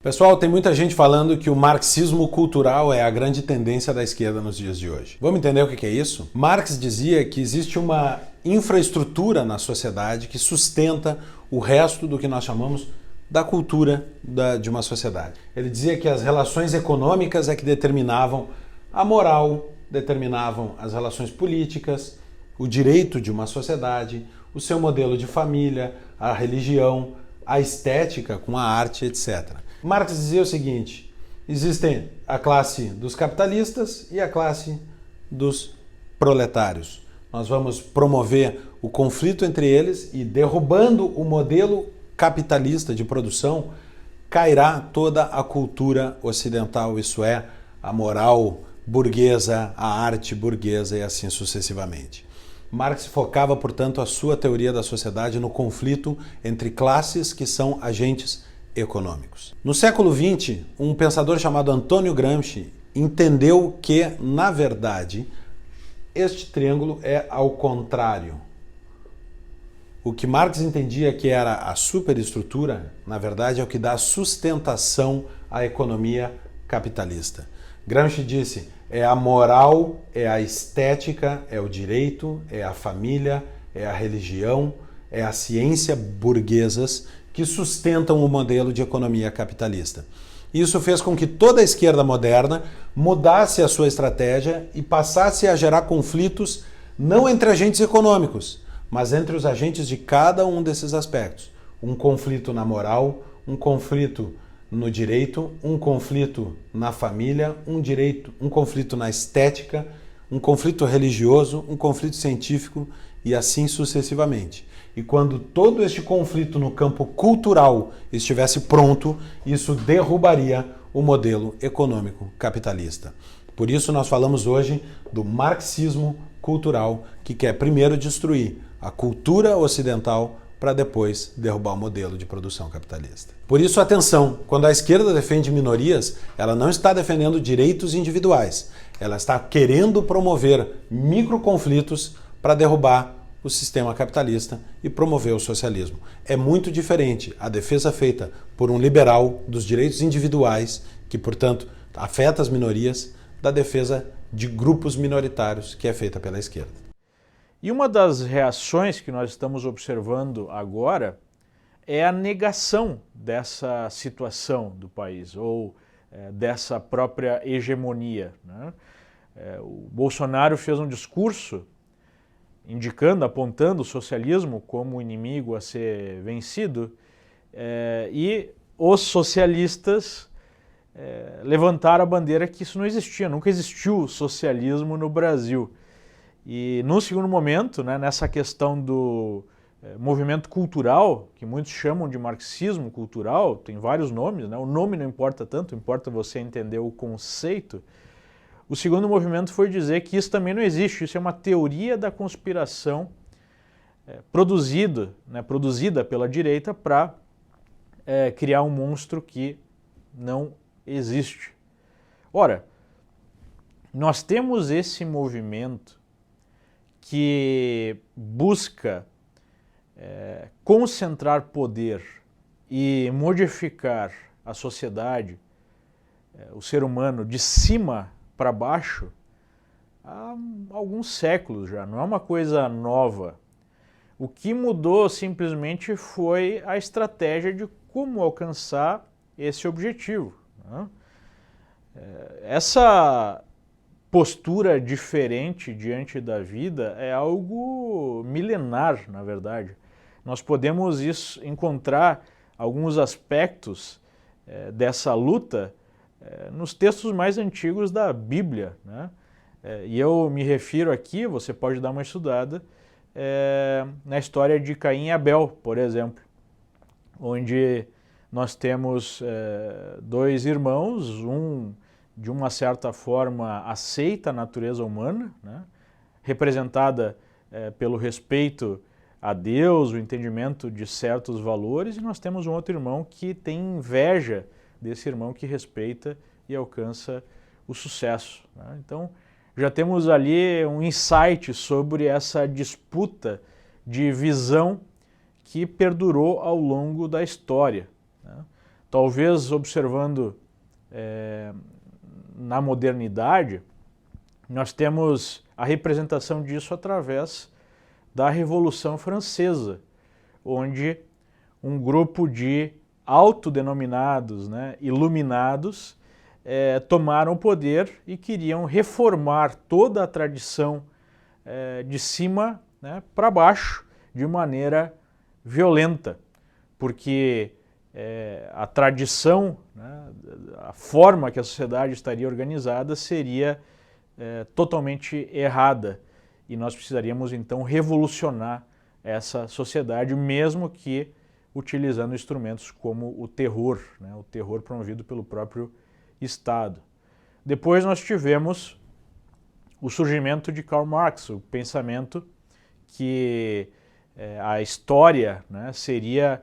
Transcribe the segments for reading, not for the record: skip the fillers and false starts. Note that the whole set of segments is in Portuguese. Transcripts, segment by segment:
Pessoal, tem muita gente falando que o marxismo cultural é a grande tendência da esquerda nos dias de hoje. Vamos entender o que é isso? Marx dizia que existe uma infraestrutura na sociedade que sustenta o resto do que nós chamamos da cultura de uma sociedade. Ele dizia que as relações econômicas é que determinavam a moral, determinavam as relações políticas, o direito de uma sociedade, o seu modelo de família, a religião, a estética com a arte, etc. Marx dizia o seguinte: existem a classe dos capitalistas e a classe dos proletários. Nós vamos promover o conflito entre eles e, derrubando o modelo capitalista de produção, cairá toda a cultura ocidental, isso é, a moral burguesa, a arte burguesa e assim sucessivamente. Marx focava, portanto, a sua teoria da sociedade no conflito entre classes que são agentes econômicos. No século XX, um pensador chamado Antônio Gramsci entendeu que, na verdade, este triângulo é ao contrário. O que Marx entendia que era a superestrutura, na verdade, é o que dá sustentação à economia capitalista. Gramsci disse: é a moral, é a estética, é o direito, é a família, é a religião, é a ciência burguesas que sustentam o modelo de economia capitalista. Isso fez com que toda a esquerda moderna mudasse a sua estratégia e passasse a gerar conflitos não entre agentes econômicos, mas entre os agentes de cada um desses aspectos. Um conflito na moral, um conflito no direito, um conflito na família, um conflito na estética, um conflito religioso, um conflito científico e assim sucessivamente. E quando todo este conflito no campo cultural estivesse pronto, isso derrubaria o modelo econômico capitalista. Por isso nós falamos hoje do marxismo cultural, que quer primeiro destruir a cultura ocidental para depois derrubar o modelo de produção capitalista. Por isso, atenção, quando a esquerda defende minorias, ela não está defendendo direitos individuais, ela está querendo promover microconflitos para derrubar o sistema capitalista e promover o socialismo. É muito diferente a defesa feita por um liberal dos direitos individuais, que, portanto, afeta as minorias, da defesa de grupos minoritários, que é feita pela esquerda. E uma das reações que nós estamos observando agora é a negação dessa situação do país, ou dessa própria hegemonia, né? O Bolsonaro fez um discurso indicando, apontando o socialismo como inimigo a ser vencido, e os socialistas levantaram a bandeira que isso não existia, nunca existiu socialismo no Brasil. E no segundo momento, né, nessa questão do movimento cultural, que muitos chamam de marxismo cultural, tem vários nomes, né? O nome não importa tanto, importa você entender o conceito. O segundo movimento foi dizer que isso também não existe, isso é uma teoria da conspiração produzida pela direita para criar um monstro que não existe. Ora, nós temos esse movimento que busca concentrar poder e modificar a sociedade, o ser humano, de cima para baixo, há alguns séculos já, não é uma coisa nova. O que mudou simplesmente foi a estratégia de como alcançar esse objetivo, né? Essa postura diferente diante da vida é algo milenar, na verdade. Nós podemos encontrar alguns aspectos dessa luta nos textos mais antigos da Bíblia, né? E eu me refiro aqui, você pode dar uma estudada, na história de Caim e Abel, por exemplo, onde nós temos dois irmãos, um de uma certa forma aceita a natureza humana, né, representada pelo respeito a Deus, o entendimento de certos valores, e nós temos um outro irmão que tem inveja desse irmão que respeita e alcança o sucesso, né? Então, já temos ali um insight sobre essa disputa de visão que perdurou ao longo da história, né? Talvez observando na modernidade, nós temos a representação disso através da Revolução Francesa, onde um grupo de autodenominados, né, iluminados tomaram o poder e queriam reformar toda a tradição de cima, né, para baixo, de maneira violenta, porque a tradição, né, a forma que a sociedade estaria organizada seria totalmente errada e nós precisaríamos então revolucionar essa sociedade, mesmo que utilizando instrumentos como o terror, né, o terror promovido pelo próprio Estado. Depois nós tivemos o surgimento de Karl Marx, o pensamento que a história, né, seria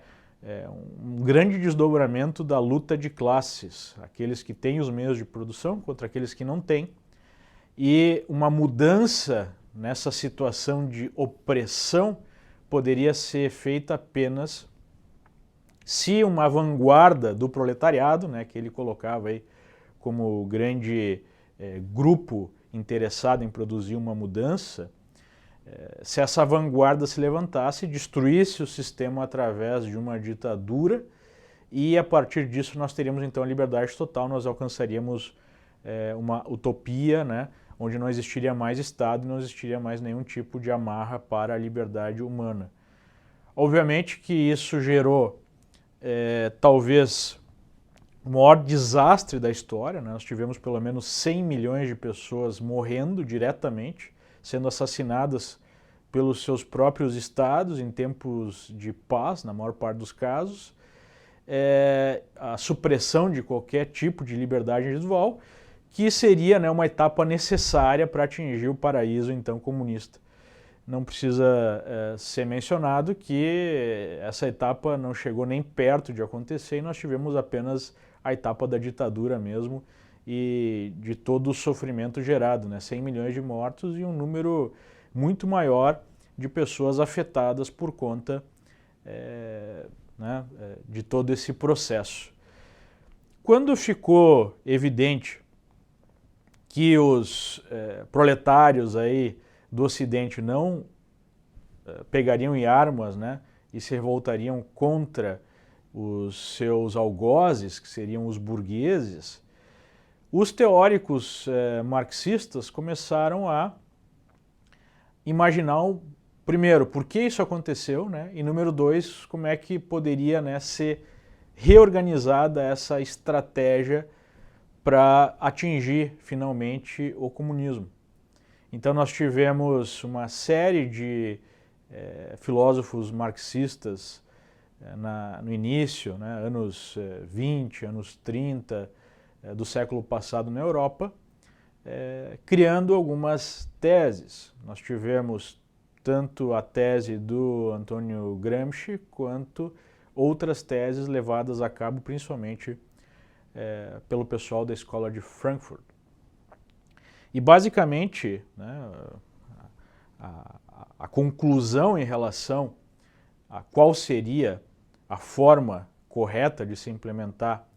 um grande desdobramento da luta de classes, aqueles que têm os meios de produção contra aqueles que não têm, e uma mudança nessa situação de opressão poderia ser feita apenas se uma vanguarda do proletariado, né, que ele colocava aí como grande grupo interessado em produzir uma mudança, se essa vanguarda se levantasse, destruísse o sistema através de uma ditadura e a partir disso nós teríamos então a liberdade total, nós alcançaríamos uma utopia, né, onde não existiria mais Estado e não existiria mais nenhum tipo de amarra para a liberdade humana. Obviamente que isso gerou talvez o maior desastre da história, né? Nós tivemos pelo menos 100 milhões de pessoas morrendo diretamente, sendo assassinadas pelos seus próprios estados em tempos de paz, na maior parte dos casos, a supressão de qualquer tipo de liberdade individual, que seria, né, uma etapa necessária para atingir o paraíso então comunista. Não precisa ser mencionado que essa etapa não chegou nem perto de acontecer e nós tivemos apenas a etapa da ditadura mesmo e de todo o sofrimento gerado, né? 100 milhões de mortos e um número muito maior de pessoas afetadas por conta né, de todo esse processo. Quando ficou evidente que os proletários aí do Ocidente não pegariam em armas, né, e se revoltariam contra os seus algozes, que seriam os burgueses, os teóricos marxistas começaram a imaginar, primeiro, por que isso aconteceu, né, e número dois, como é que poderia, né, ser reorganizada essa estratégia para atingir finalmente o comunismo. Então nós tivemos uma série de filósofos marxistas no início, né, anos 20, anos 30 do século passado na Europa, criando algumas teses. Nós tivemos tanto a tese do Antônio Gramsci quanto outras teses levadas a cabo principalmente pelo pessoal da Escola de Frankfurt. E basicamente, né, a conclusão em relação a qual seria a forma correta de se implementar,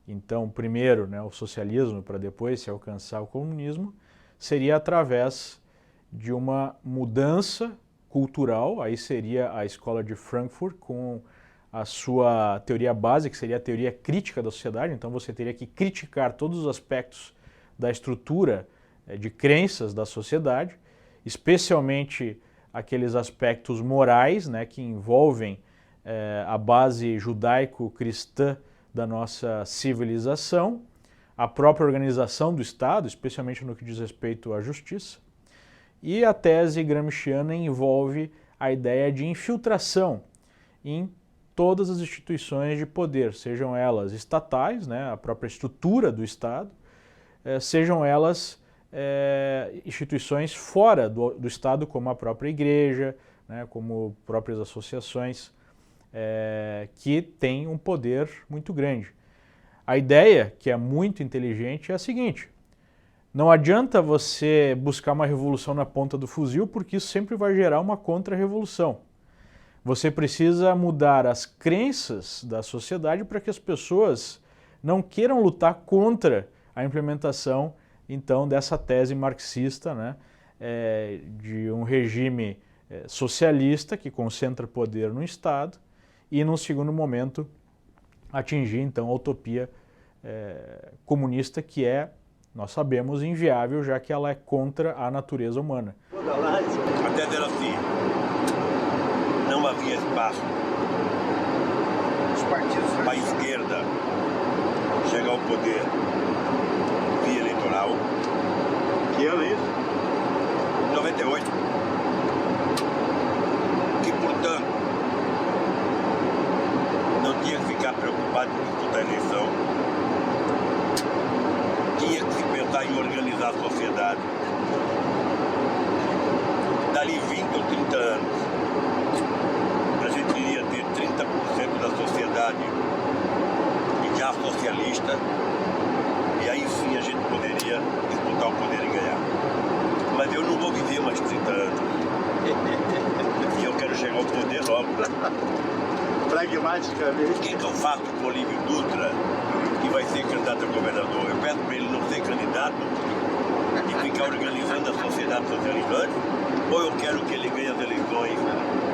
então, primeiro, né, o socialismo para depois se alcançar o comunismo, seria através de uma mudança cultural, aí seria a Escola de Frankfurt com a sua teoria básica, que seria a teoria crítica da sociedade, então você teria que criticar todos os aspectos da estrutura de crenças da sociedade, especialmente aqueles aspectos morais, né, que envolvem a base judaico-cristã da nossa civilização, a própria organização do Estado, especialmente no que diz respeito à justiça, e a tese gramsciana envolve a ideia de infiltração em todas as instituições de poder, sejam elas estatais, né, a própria estrutura do Estado, sejam elas instituições fora do Estado, como a própria igreja, né, como próprias associações, que têm um poder muito grande. A ideia, que é muito inteligente, é a seguinte: não adianta você buscar uma revolução na ponta do fuzil, porque isso sempre vai gerar uma contra-revolução. Você precisa mudar as crenças da sociedade para que as pessoas não queiram lutar contra a implementação, então, dessa tese marxista, né, de um regime socialista que concentra poder no Estado e, num segundo momento, atingir, então, a utopia comunista que nós sabemos, inviável, já que ela é contra a natureza humana. Até era assim, não havia espaço para a esquerda chegar ao poder via eleitoral. Que ano é isso? 98. Que, portanto, não tinha que ficar preocupado com disputar a eleição. Tinha que se pensar em organizar a sociedade. Dali 20 ou 30 anos, a gente iria ter 30% da sociedade já socialista, e aí sim a gente poderia disputar o poder e ganhar. Mas eu não vou viver mais 30 anos. E eu quero chegar ao poder logo. Pragmaticamente. O que eu faço com o Olívio Dutra, que vai ser candidato a governador? Eu peço para ele não ser candidato e ficar organizando a sociedade socialista? Ou eu quero que ele ganhe as eleições,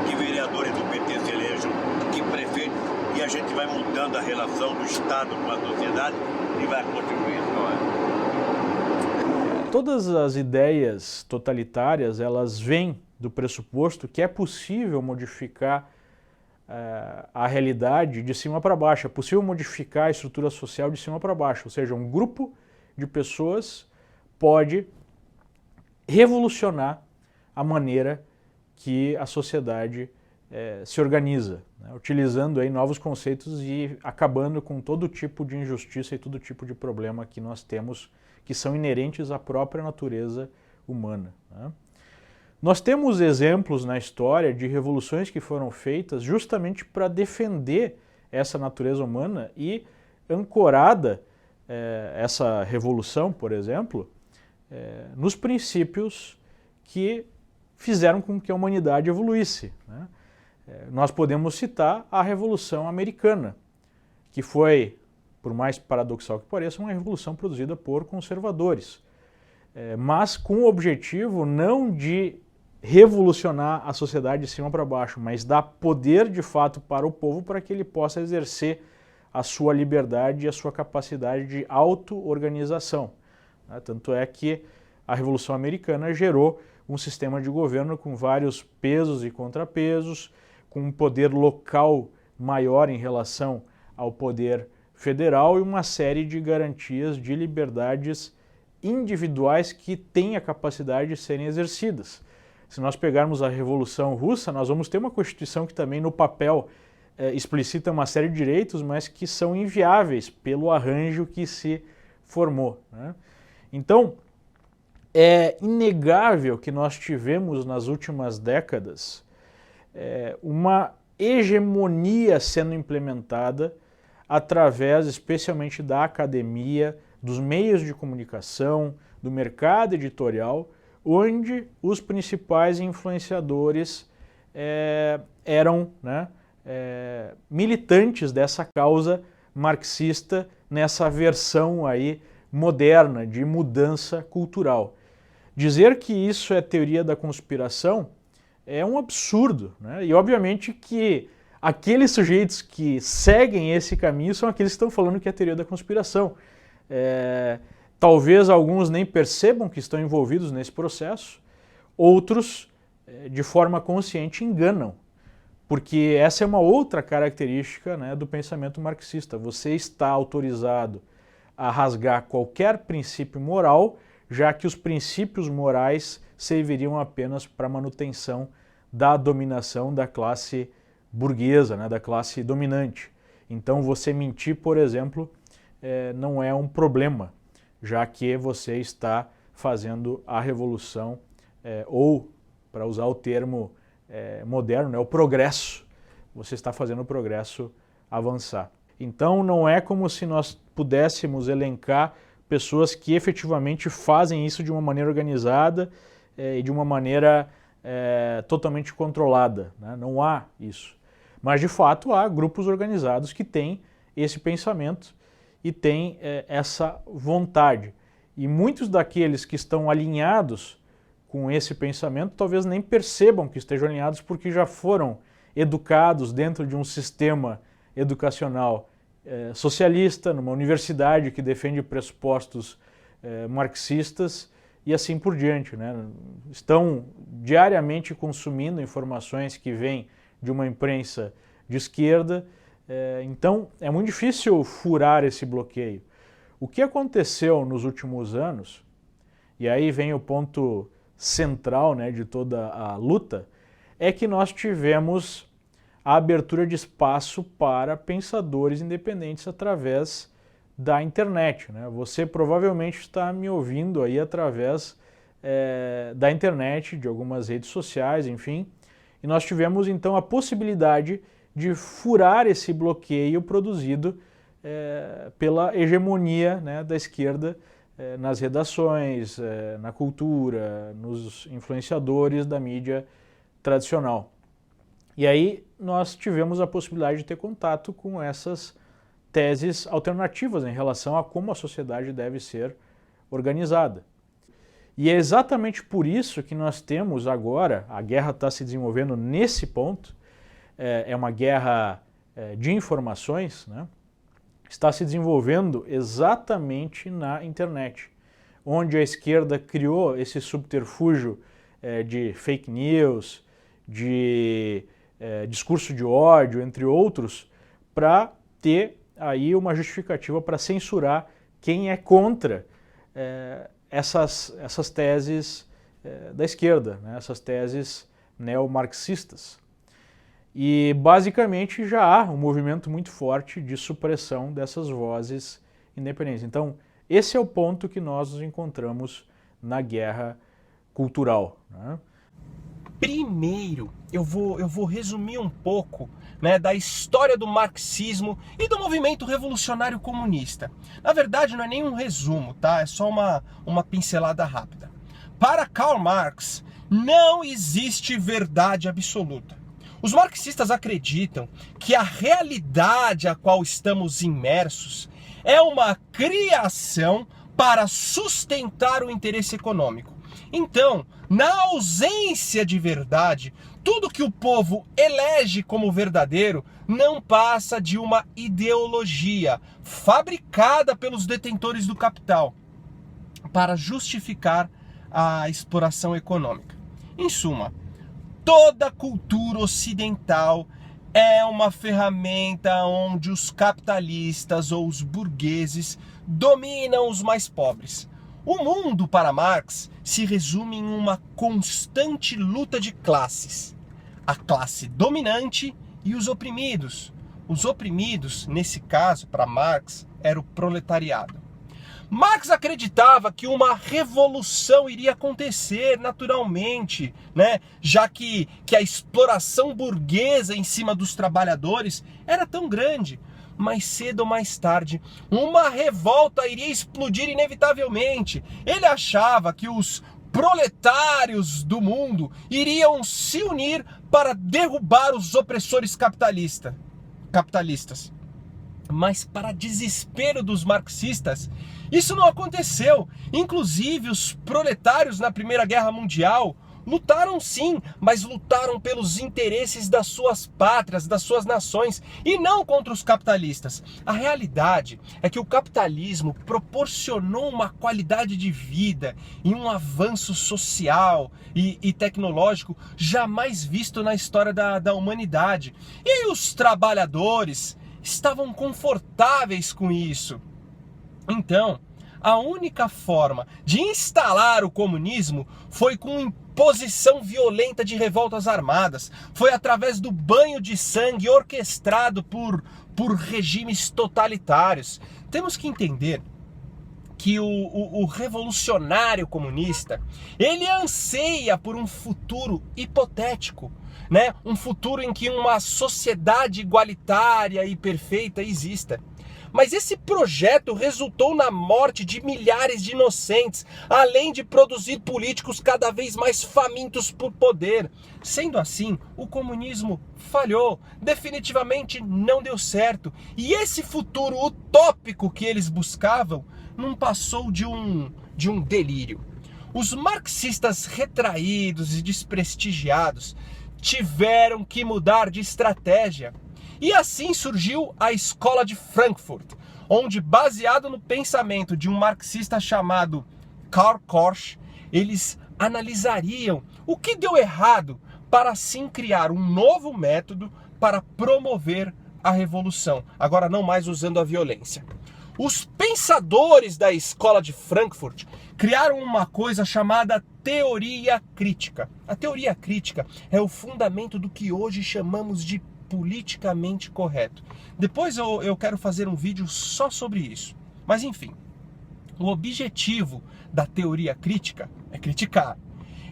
que vereadores do PT se elejam, que prefeitos, e a gente vai mudando a relação do Estado com a sociedade e vai contribuir. Todas as ideias totalitárias, elas vêm do pressuposto que é possível modificar a realidade de cima para baixo, é possível modificar a estrutura social de cima para baixo, ou seja, um grupo de pessoas pode revolucionar a maneira que a sociedade se organiza, né? Utilizando aí novos conceitos e acabando com todo tipo de injustiça e todo tipo de problema que nós temos, que são inerentes à própria natureza humana, né? Nós temos exemplos na história de revoluções que foram feitas justamente para defender essa natureza humana e ancorada essa revolução, por exemplo, nos princípios que fizeram com que a humanidade evoluísse, né? Nós podemos citar a Revolução Americana, que foi, por mais paradoxal que pareça, uma revolução produzida por conservadores, mas com o objetivo não de revolucionar a sociedade de cima para baixo, mas dar poder de fato para o povo para que ele possa exercer a sua liberdade e a sua capacidade de auto-organização. Tanto é que a Revolução Americana gerou um sistema de governo com vários pesos e contrapesos, com um poder local maior em relação ao poder federal e uma série de garantias de liberdades individuais que têm a capacidade de serem exercidas. Se nós pegarmos a Revolução Russa, nós vamos ter uma Constituição que também no papel explicita uma série de direitos, mas que são inviáveis pelo arranjo que se formou, né? Então, é inegável que nós tivemos nas últimas décadas uma hegemonia sendo implementada através especialmente da academia, dos meios de comunicação, do mercado editorial, onde os principais influenciadores eram, né, militantes dessa causa marxista nessa versão aí moderna de mudança cultural. Dizer que isso é teoria da conspiração é um absurdo, né? E obviamente que aqueles sujeitos que seguem esse caminho são aqueles que estão falando que é teoria da conspiração. Talvez alguns nem percebam que estão envolvidos nesse processo, outros, de forma consciente, enganam. Porque essa é uma outra característica, né, do pensamento marxista. Você está autorizado a rasgar qualquer princípio moral, já que os princípios morais serviriam apenas para a manutenção da dominação da classe burguesa, né, da classe dominante. Então você mentir, por exemplo, não é um problema, já que você está fazendo a revolução, ou, para usar o termo moderno, né, o progresso. Você está fazendo o progresso avançar. Então não é como se nós pudéssemos elencar pessoas que efetivamente fazem isso de uma maneira organizada e de uma maneira totalmente controlada, né? Não há isso. Mas, de fato, há grupos organizados que têm esse pensamento e têm essa vontade. E muitos daqueles que estão alinhados com esse pensamento talvez nem percebam que estejam alinhados porque já foram educados dentro de um sistema educacional socialista, numa universidade que defende pressupostos marxistas e assim por diante, né? Estão diariamente consumindo informações que vêm de uma imprensa de esquerda, então é muito difícil furar esse bloqueio. O que aconteceu nos últimos anos, e aí vem o ponto central, né, de toda a luta, é que nós tivemos a abertura de espaço para pensadores independentes através da internet, né? Você provavelmente está me ouvindo aí através da internet, de algumas redes sociais, enfim, e nós tivemos então a possibilidade de furar esse bloqueio produzido pela hegemonia, né, da esquerda nas redações, na cultura, nos influenciadores da mídia tradicional. E aí nós tivemos a possibilidade de ter contato com essas teses alternativas em relação a como a sociedade deve ser organizada. E é exatamente por isso que nós temos agora, a guerra está se desenvolvendo nesse ponto, é uma guerra de informações, né? Está se desenvolvendo exatamente na internet, onde a esquerda criou esse subterfúgio de fake news, de discurso de ódio, entre outros, para ter aí uma justificativa para censurar quem é contra essas teses da esquerda, né? Essas teses neomarxistas. E basicamente já há um movimento muito forte de supressão dessas vozes independentes. Então, esse é o ponto que nós nos encontramos na guerra cultural, né? Primeiro, eu vou resumir um pouco, né, da história do marxismo e do movimento revolucionário comunista. Na verdade, não é nem um resumo, tá? É só uma pincelada rápida. Para Karl Marx, não existe verdade absoluta. Os marxistas acreditam que a realidade a qual estamos imersos é uma criação para sustentar o interesse econômico. Então, na ausência de verdade, tudo que o povo elege como verdadeiro não passa de uma ideologia fabricada pelos detentores do capital para justificar a exploração econômica. Em suma, toda cultura ocidental é uma ferramenta onde os capitalistas ou os burgueses dominam os mais pobres. O mundo, para Marx, se resume em uma constante luta de classes. A classe dominante e os oprimidos. Os oprimidos, nesse caso, para Marx, era o proletariado. Marx acreditava que uma revolução iria acontecer naturalmente, né? Já que a exploração burguesa em cima dos trabalhadores era tão grande. Mais cedo ou mais tarde, uma revolta iria explodir inevitavelmente. Ele achava que os proletários do mundo iriam se unir para derrubar os opressores capitalistas. Mas, para desespero dos marxistas, isso não aconteceu. Inclusive, os proletários na Primeira Guerra Mundial lutaram sim, mas lutaram pelos interesses das suas pátrias, das suas nações, e não contra os capitalistas. A realidade é que o capitalismo proporcionou uma qualidade de vida e um avanço social e tecnológico jamais visto na história da humanidade. E aí os trabalhadores estavam confortáveis com isso. Então, a única forma de instalar o comunismo foi com imposição violenta de revoltas armadas. Foi através do banho de sangue orquestrado por regimes totalitários. Temos que entender que o revolucionário comunista, ele anseia por um futuro hipotético, né? Um futuro em que uma sociedade igualitária e perfeita exista. Mas esse projeto resultou na morte de milhares de inocentes, além de produzir políticos cada vez mais famintos por poder. Sendo assim, o comunismo falhou, definitivamente não deu certo. E esse futuro utópico que eles buscavam não passou de um delírio. Os marxistas retraídos e desprestigiados tiveram que mudar de estratégia. E assim surgiu a Escola de Frankfurt, onde, baseado no pensamento de um marxista chamado Karl Korsch, eles analisariam o que deu errado para assim criar um novo método para promover a revolução, agora não mais usando a violência. Os pensadores da Escola de Frankfurt criaram uma coisa chamada teoria crítica. A teoria crítica é o fundamento do que hoje chamamos de politicamente correto. Depois eu quero fazer um vídeo só sobre isso. Mas enfim, o objetivo da teoria crítica é criticar,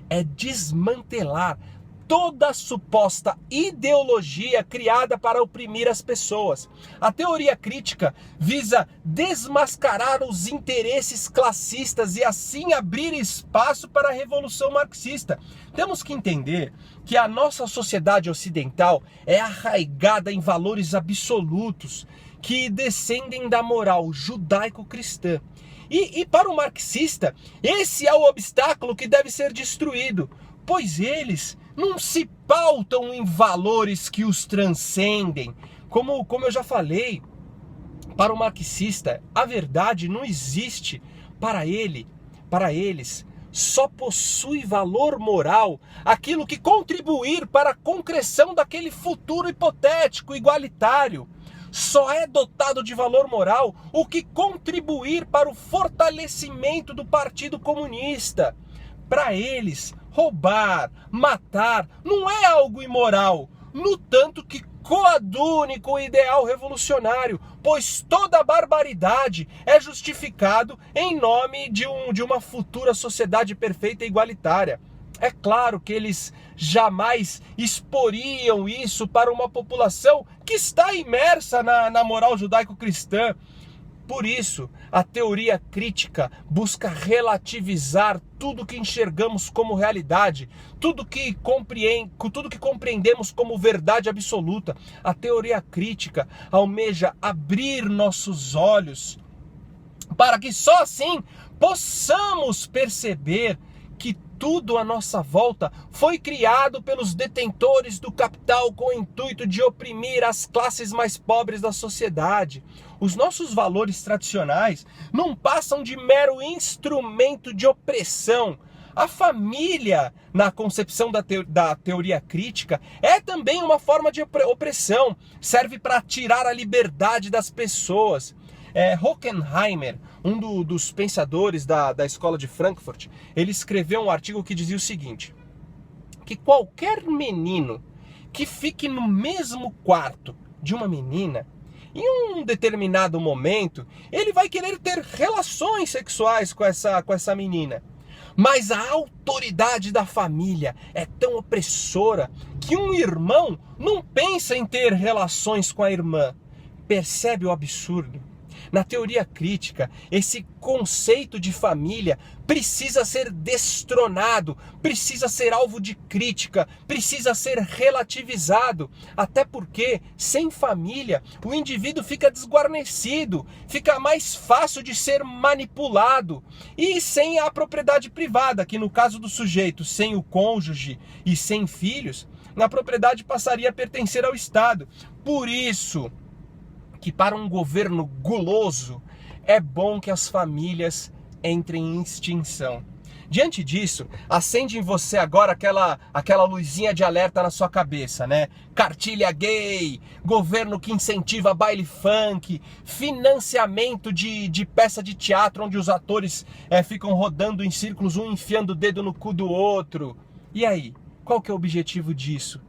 é desmantelar toda a suposta ideologia criada para oprimir as pessoas. A teoria crítica visa desmascarar os interesses classistas e assim abrir espaço para a revolução marxista. Temos que entender que a nossa sociedade ocidental é arraigada em valores absolutos que descendem da moral judaico-cristã. E para o marxista, esse é o obstáculo que deve ser destruído, pois eles não se pautam em valores que os transcendem. Como eu já falei, para o marxista, a verdade não existe. Para eles, só possui valor moral aquilo que contribuir para a concreção daquele futuro hipotético, igualitário. Só é dotado de valor moral o que contribuir para o fortalecimento do Partido Comunista. Para eles, roubar, matar, não é algo imoral, no tanto que coadune com o ideal revolucionário, pois toda barbaridade é justificado em nome de uma futura sociedade perfeita e igualitária. É claro que eles jamais exporiam isso para uma população que está imersa na moral judaico-cristã. Por isso, a teoria crítica busca relativizar tudo que enxergamos como realidade, tudo que compreendemos como verdade absoluta. A teoria crítica almeja abrir nossos olhos para que só assim possamos perceber que tudo à nossa volta foi criado pelos detentores do capital com o intuito de oprimir as classes mais pobres da sociedade. Os nossos valores tradicionais não passam de mero instrumento de opressão. A família, na concepção da teoria crítica, é também uma forma de opressão. Serve para tirar a liberdade das pessoas. Horkheimer, um dos pensadores da Escola de Frankfurt, ele escreveu um artigo que dizia o seguinte: que qualquer menino que fique no mesmo quarto de uma menina, em um determinado momento, ele vai querer ter relações sexuais com essa menina. Mas a autoridade da família é tão opressora que um irmão não pensa em ter relações com a irmã. Percebe o absurdo? Na teoria crítica, esse conceito de família precisa ser destronado, precisa ser alvo de crítica, precisa ser relativizado. Até porque, sem família, o indivíduo fica desguarnecido, fica mais fácil de ser manipulado. E sem a propriedade privada, que no caso do sujeito sem o cônjuge e sem filhos, a propriedade passaria a pertencer ao Estado. Por isso que para um governo guloso é bom que as famílias entrem em extinção. Diante disso, acende em você agora aquela luzinha de alerta na sua cabeça, né? Cartilha gay, governo que incentiva baile funk, financiamento de peça de teatro onde os atores ficam rodando em círculos, um enfiando o dedo no cu do outro. E aí, qual que é o objetivo disso?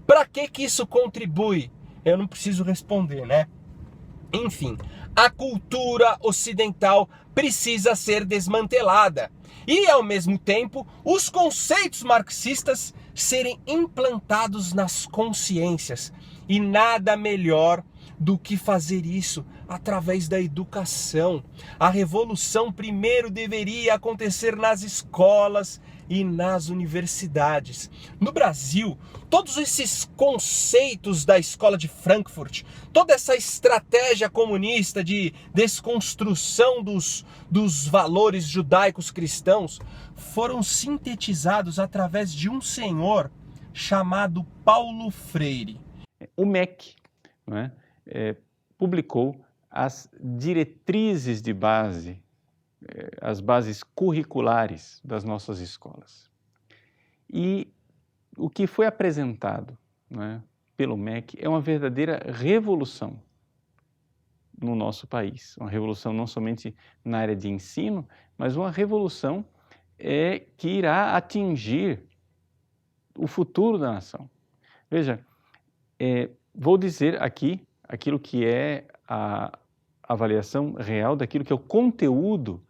Para que isso contribui? Eu não preciso responder, né? Enfim, a cultura ocidental precisa ser desmantelada e, ao mesmo tempo, os conceitos marxistas serem implantados nas consciências. E nada melhor do que fazer isso através da educação. A revolução primeiro deveria acontecer nas escolas e nas universidades. No Brasil, todos esses conceitos da escola de Frankfurt, toda essa estratégia comunista de desconstrução dos valores judaicos cristãos foram sintetizados através de um senhor chamado Paulo Freire. O MEC, não é, publicou as diretrizes de base, as bases curriculares das nossas escolas. E o que foi apresentado, não é, pelo MEC é uma verdadeira revolução no nosso país. Uma revolução não somente na área de ensino, mas uma revolução que irá atingir o futuro da nação. Veja, vou dizer aqui aquilo que é a avaliação real daquilo que é o conteúdo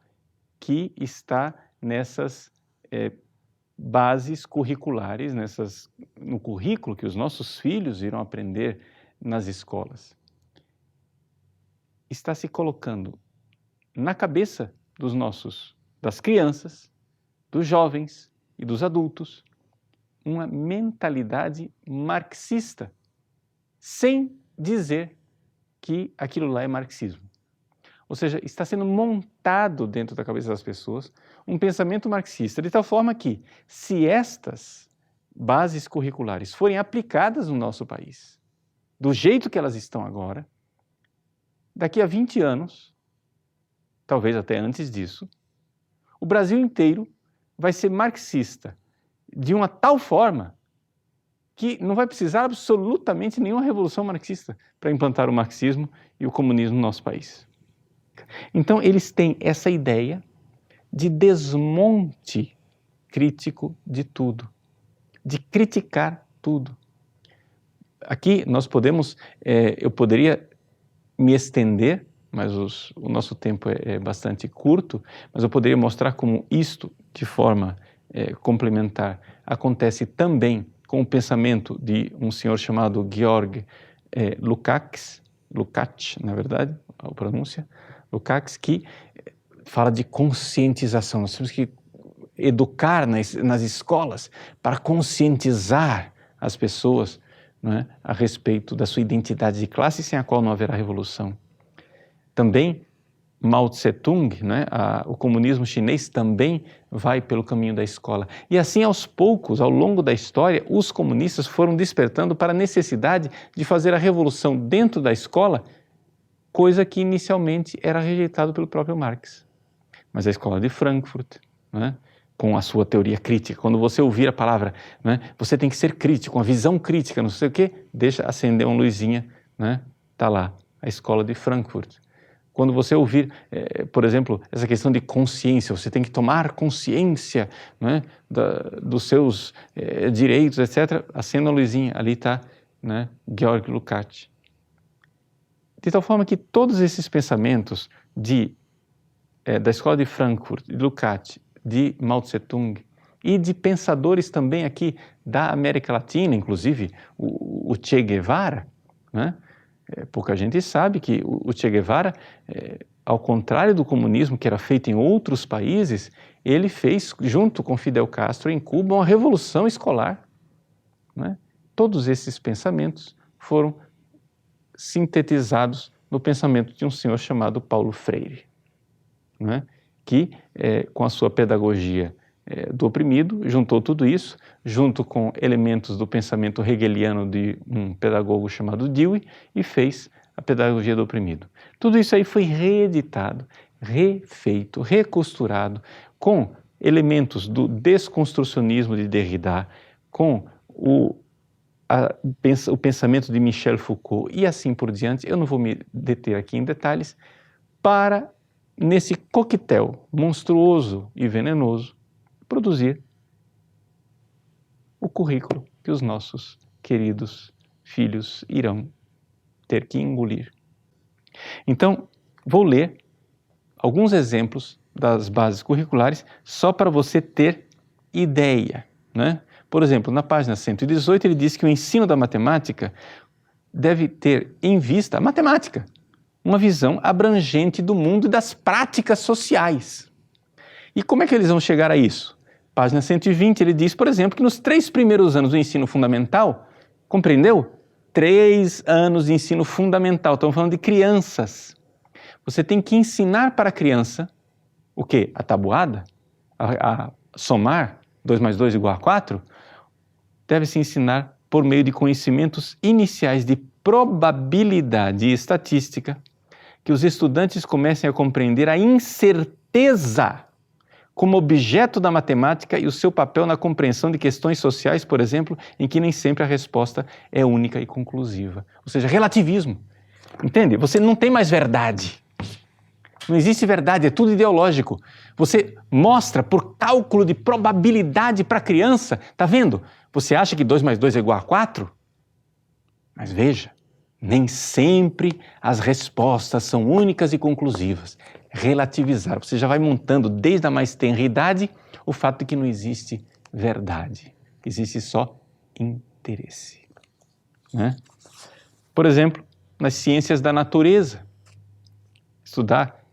que está nessas bases curriculares, no currículo que os nossos filhos irão aprender nas escolas. Está se colocando na cabeça das crianças, dos jovens e dos adultos, uma mentalidade marxista, sem dizer que aquilo lá é marxismo. Ou seja, está sendo montado dentro da cabeça das pessoas um pensamento marxista, de tal forma que, se estas bases curriculares forem aplicadas no nosso país, do jeito que elas estão agora, daqui a 20 anos, talvez até antes disso, o Brasil inteiro vai ser marxista de uma tal forma que não vai precisar absolutamente nenhuma revolução marxista para implantar o marxismo e o comunismo no nosso país. Então, eles têm essa ideia de desmonte crítico de tudo, de criticar tudo. Aqui nós podemos, eu poderia me estender, mas o nosso tempo é bastante curto, mas eu poderia mostrar como isto, de forma complementar, acontece também com o pensamento de um senhor chamado Georg Lukács, na verdade, a pronúncia, Lukács, que fala de conscientização. Nós temos que educar nas escolas para conscientizar as pessoas, não é, a respeito da sua identidade de classe, sem a qual não haverá revolução. Também Mao Tse-tung, né, o comunismo chinês também vai pelo caminho da escola. E assim, aos poucos, ao longo da história, os comunistas foram despertando para a necessidade de fazer a revolução dentro da escola, coisa que inicialmente era rejeitado pelo próprio Marx. Mas a escola de Frankfurt, né, com a sua teoria crítica, quando você ouvir a palavra, né, você tem que ser crítico, uma visão crítica, não sei o quê, deixa acender uma luzinha, né, tá lá, a escola de Frankfurt. Quando você ouvir, por exemplo, essa questão de consciência, você tem que tomar consciência, né, dos seus direitos, etc., acenda a luzinha, ali está, né, Georg Lukács. De tal forma que todos esses pensamentos da escola de Frankfurt, de Lukács, de Mao Tse-tung e de pensadores também aqui da América Latina, inclusive o Che Guevara, né? Pouca gente sabe que o Che Guevara, ao contrário do comunismo que era feito em outros países, ele fez, junto com Fidel Castro em Cuba, uma revolução escolar, né? Todos esses pensamentos foram sintetizados no pensamento de um senhor chamado Paulo Freire, né? Que, com a sua pedagogia do oprimido, juntou tudo isso, junto com elementos do pensamento hegeliano de um pedagogo chamado Dewey, e fez a pedagogia do oprimido. Tudo isso aí foi reeditado, refeito, recosturado, com elementos do desconstrucionismo de Derrida, com o pensamento de Michel Foucault e assim por diante. Eu não vou me deter aqui em detalhes, para, nesse coquetel monstruoso e venenoso, produzir o currículo que os nossos queridos filhos irão ter que engolir. Então, vou ler alguns exemplos das bases curriculares só para você ter ideia, né? Por exemplo, na página 118 ele diz que o ensino da matemática deve ter em vista a matemática, uma visão abrangente do mundo e das práticas sociais. E como é que eles vão chegar a isso? Página 120, ele diz, por exemplo, que nos 3 primeiros anos do ensino fundamental, compreendeu? 3 anos de ensino fundamental, estamos falando de crianças. Você tem que ensinar para a criança o quê? A tabuada? A somar 2 mais 2 igual a 4? Deve-se ensinar por meio de conhecimentos iniciais de probabilidade e estatística, que os estudantes comecem a compreender a incerteza como objeto da matemática e o seu papel na compreensão de questões sociais, por exemplo, em que nem sempre a resposta é única e conclusiva. Ou seja, relativismo. Entende? Você não tem mais verdade. Não existe verdade, é tudo ideológico. Você mostra por cálculo de probabilidade para a criança, tá vendo? Você acha que 2 mais 2 é igual a 4? Mas veja, nem sempre as respostas são únicas e conclusivas. Relativizar, você já vai montando desde a mais tenra idade o fato de que não existe verdade, existe só interesse. Né? Por exemplo, nas ciências da natureza, estudar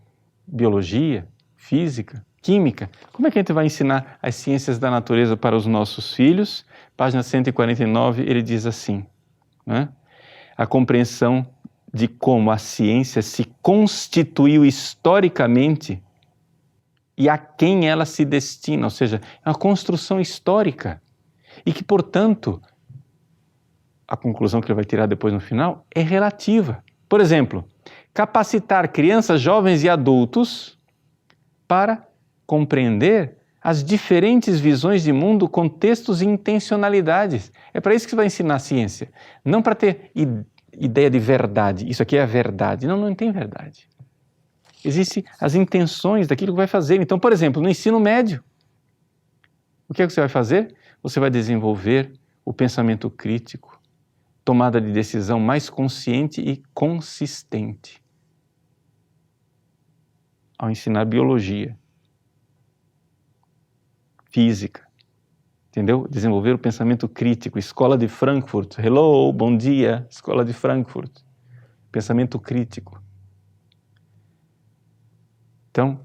biologia, física, química. Como é que a gente vai ensinar as ciências da natureza para os nossos filhos? Página 149, ele diz assim, né? A compreensão de como a ciência se constituiu historicamente e a quem ela se destina, ou seja, é uma construção histórica e que, portanto, a conclusão que ele vai tirar depois no final é relativa. Por exemplo, capacitar crianças, jovens e adultos para compreender as diferentes visões de mundo, contextos e intencionalidades. É para isso que você vai ensinar a ciência, não para ter ideia de verdade, isso aqui é a verdade. Não, não tem verdade. Existem as intenções daquilo que vai fazer. Então, por exemplo, no ensino médio, o que é que você vai fazer? Você vai desenvolver o pensamento crítico, tomada de decisão mais consciente e consistente. Ao ensinar biologia, física, entendeu? Desenvolver o pensamento crítico, Escola de Frankfurt, hello, bom dia, Escola de Frankfurt, pensamento crítico. Então,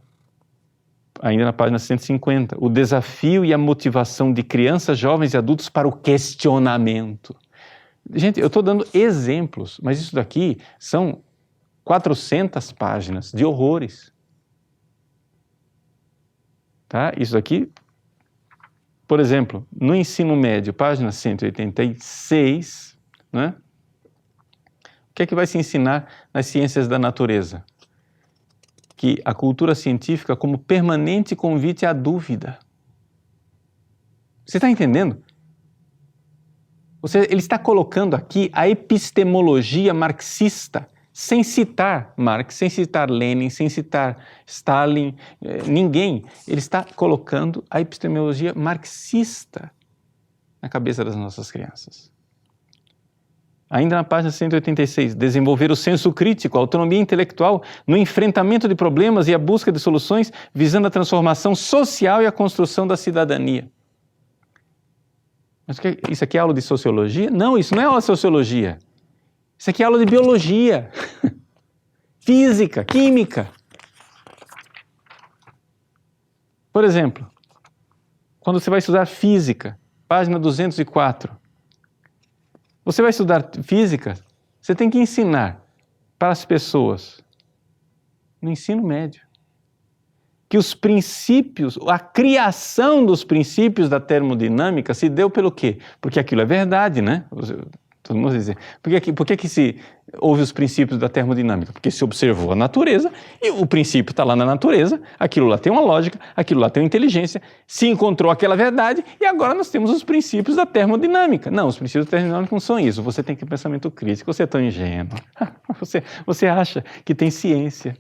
ainda na página 150, o desafio e a motivação de crianças, jovens e adultos para o questionamento. Gente, eu estou dando exemplos, mas isso daqui são 400 páginas de horrores. Tá? Isso aqui, por exemplo, no ensino médio, página 186, né? O que é que vai se ensinar nas ciências da natureza? Que a cultura científica como permanente convite à dúvida. Você está entendendo? Ele está colocando aqui a epistemologia marxista, sem citar Marx, sem citar Lenin, sem citar Stalin, ninguém. Ele está colocando a epistemologia marxista na cabeça das nossas crianças. Ainda na página 186, desenvolver o senso crítico, a autonomia intelectual no enfrentamento de problemas e a busca de soluções visando a transformação social e a construção da cidadania. Mas isso aqui é aula de sociologia? Não, isso não é aula de sociologia. Isso aqui é aula de biologia, física, química. Por exemplo, quando você vai estudar física, página 204, você vai estudar física, você tem que ensinar para as pessoas, no ensino médio, que os princípios, a criação dos princípios da termodinâmica se deu pelo quê? Porque aquilo é verdade, né? Todo mundo diz, por que se houve os princípios da termodinâmica? Porque se observou a natureza e o princípio está lá na natureza, aquilo lá tem uma lógica, aquilo lá tem uma inteligência, se encontrou aquela verdade e agora nós temos os princípios da termodinâmica. Não, os princípios da termodinâmica não são isso, você tem que ter pensamento crítico, você é tão ingênuo, você acha que tem ciência.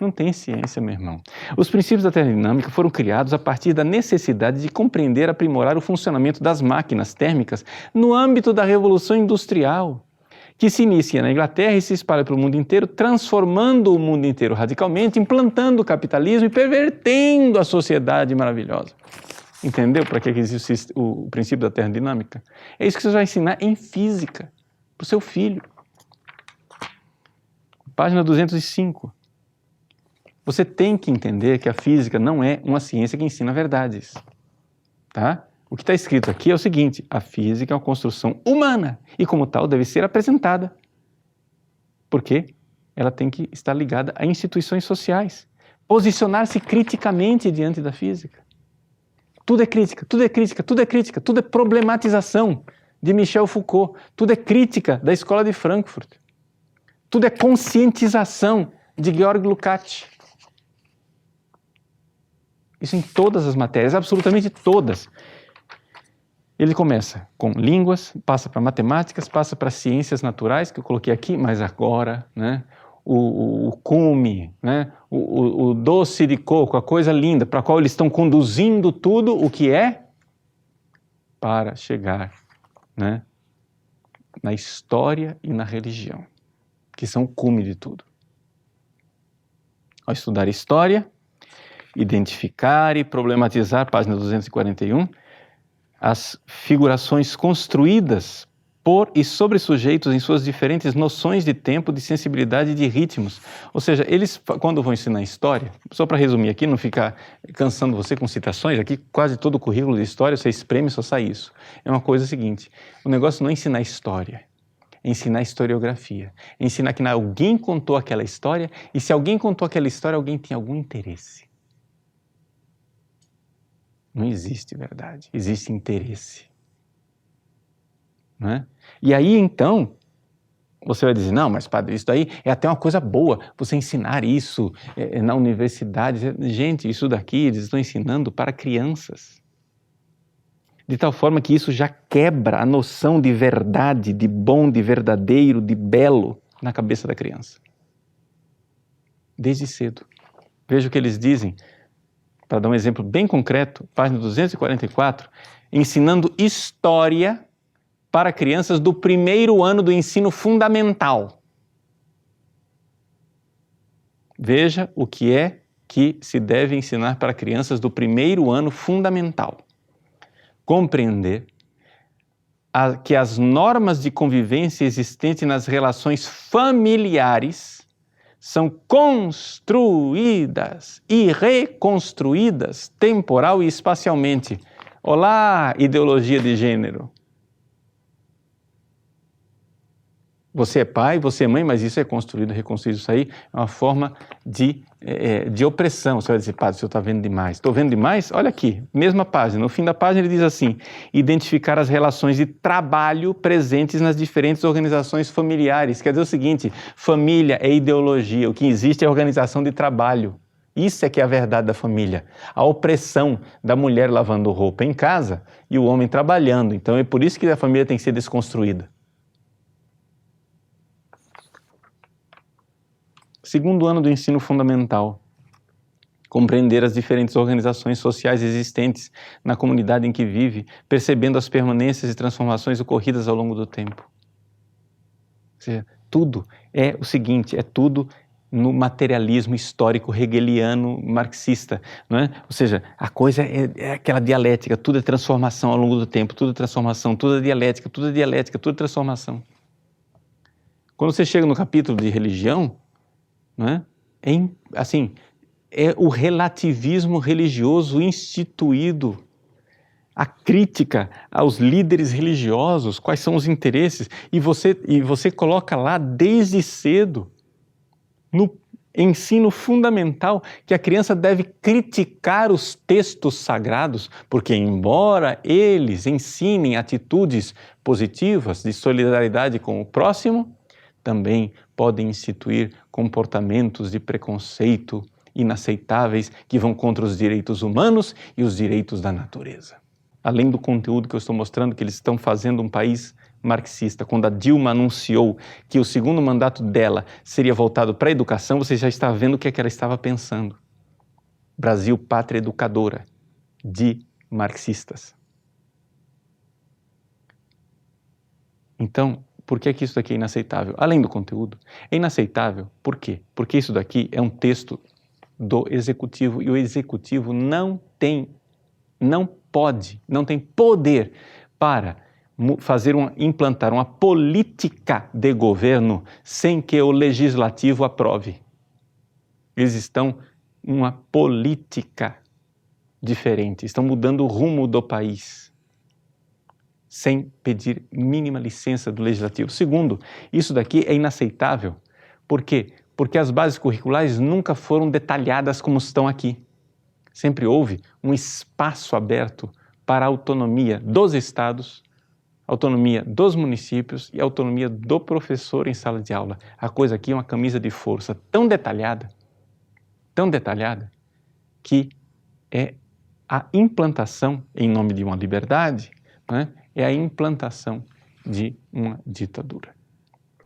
Não tem ciência, meu irmão. Os princípios da termodinâmica foram criados a partir da necessidade de compreender e aprimorar o funcionamento das máquinas térmicas no âmbito da Revolução Industrial, que se inicia na Inglaterra e se espalha para o mundo inteiro, transformando o mundo inteiro radicalmente, implantando o capitalismo e pervertendo a sociedade maravilhosa. Entendeu para que existe o princípio da termodinâmica? É isso que você vai ensinar em física, para o seu filho. página 205. Você tem que entender que a física não é uma ciência que ensina verdades, tá? O que está escrito aqui é o seguinte: a física é uma construção humana e, como tal, deve ser apresentada. Porque ela tem que estar ligada a instituições sociais. Posicionar-se criticamente diante da física. Tudo é crítica, tudo é crítica, tudo é crítica, tudo é problematização de Michel Foucault. Tudo é crítica da Escola de Frankfurt. Tudo é conscientização de Georg Lukács. Isso em todas as matérias, absolutamente todas. Ele começa com línguas, passa para matemáticas, passa para ciências naturais, que eu coloquei aqui, mas agora, né, o cume, né, o doce de coco, a coisa linda, para a qual eles estão conduzindo tudo o que é, para chegar, né, na história e na religião, que são o cume de tudo. Ao estudar história, identificar e problematizar, página 241, as figurações construídas por e sobre sujeitos em suas diferentes noções de tempo, de sensibilidade e de ritmos. Ou seja, eles, quando vão ensinar história, só para resumir aqui, não ficar cansando você com citações, aqui quase todo o currículo de história, você espreme e só sai isso. É uma coisa seguinte, o negócio não é ensinar história, é ensinar historiografia, é ensinar que alguém contou aquela história, e se alguém contou aquela história, alguém tem algum interesse. Não existe verdade, existe interesse. Não é? E aí, então, você vai dizer, não, mas padre, isso daí é até uma coisa boa, você ensinar isso na universidade. Gente, isso daqui eles estão ensinando para crianças. De tal forma que isso já quebra a noção de verdade, de bom, de verdadeiro, de belo na cabeça da criança. Desde cedo. Veja o que eles dizem. Para dar um exemplo bem concreto, página 244, ensinando história para crianças do primeiro ano do ensino fundamental. Veja o que é que se deve ensinar para crianças do primeiro ano fundamental. Compreender que as normas de convivência existentes nas relações familiares são construídas e reconstruídas temporal e espacialmente. Olá, ideologia de gênero. Você é pai, você é mãe, mas isso é construído, reconstruído. Isso aí é uma forma de opressão. Você vai dizer, padre, o senhor está vendo demais. Estou vendo demais? Olha aqui, mesma página. No fim da página ele diz assim, identificar as relações de trabalho presentes nas diferentes organizações familiares. Quer dizer o seguinte, família é ideologia, o que existe é organização de trabalho. Isso é que é a verdade da família. A opressão da mulher lavando roupa em casa e o homem trabalhando. Então é por isso que a família tem que ser desconstruída. Segundo ano do ensino fundamental, compreender as diferentes organizações sociais existentes na comunidade em que vive, percebendo as permanências e transformações ocorridas ao longo do tempo. Ou seja, tudo é o seguinte, é tudo no materialismo histórico hegeliano marxista, não é? Ou seja, a coisa é aquela dialética, tudo é transformação ao longo do tempo, tudo é transformação, tudo é dialética, tudo é dialética, tudo é transformação. Quando você chega no capítulo de religião, não é? É o relativismo religioso instituído, a crítica aos líderes religiosos, quais são os interesses, e você coloca lá desde cedo, no ensino fundamental, que a criança deve criticar os textos sagrados, porque embora eles ensinem atitudes positivas de solidariedade com o próximo, também podem instituir comportamentos de preconceito inaceitáveis que vão contra os direitos humanos e os direitos da natureza. Além do conteúdo que eu estou mostrando, que eles estão fazendo um país marxista. Quando a Dilma anunciou que o segundo mandato dela seria voltado para a educação, você já está vendo o que é que ela estava pensando. Brasil, pátria educadora de marxistas. Então, por que isso daqui é inaceitável? Além do conteúdo, é inaceitável. Por quê? Porque isso daqui é um texto do executivo e o executivo não tem poder para implantar uma política de governo sem que o legislativo aprove. Eles estão uma política diferente, estão mudando o rumo do país, sem pedir mínima licença do legislativo. Segundo, isso daqui é inaceitável. Por quê? Porque as bases curriculares nunca foram detalhadas como estão aqui. Sempre houve um espaço aberto para a autonomia dos estados, autonomia dos municípios e autonomia do professor em sala de aula. A coisa aqui é uma camisa de força tão detalhada, que é a implantação, em nome de uma liberdade, né, é a implantação de uma ditadura.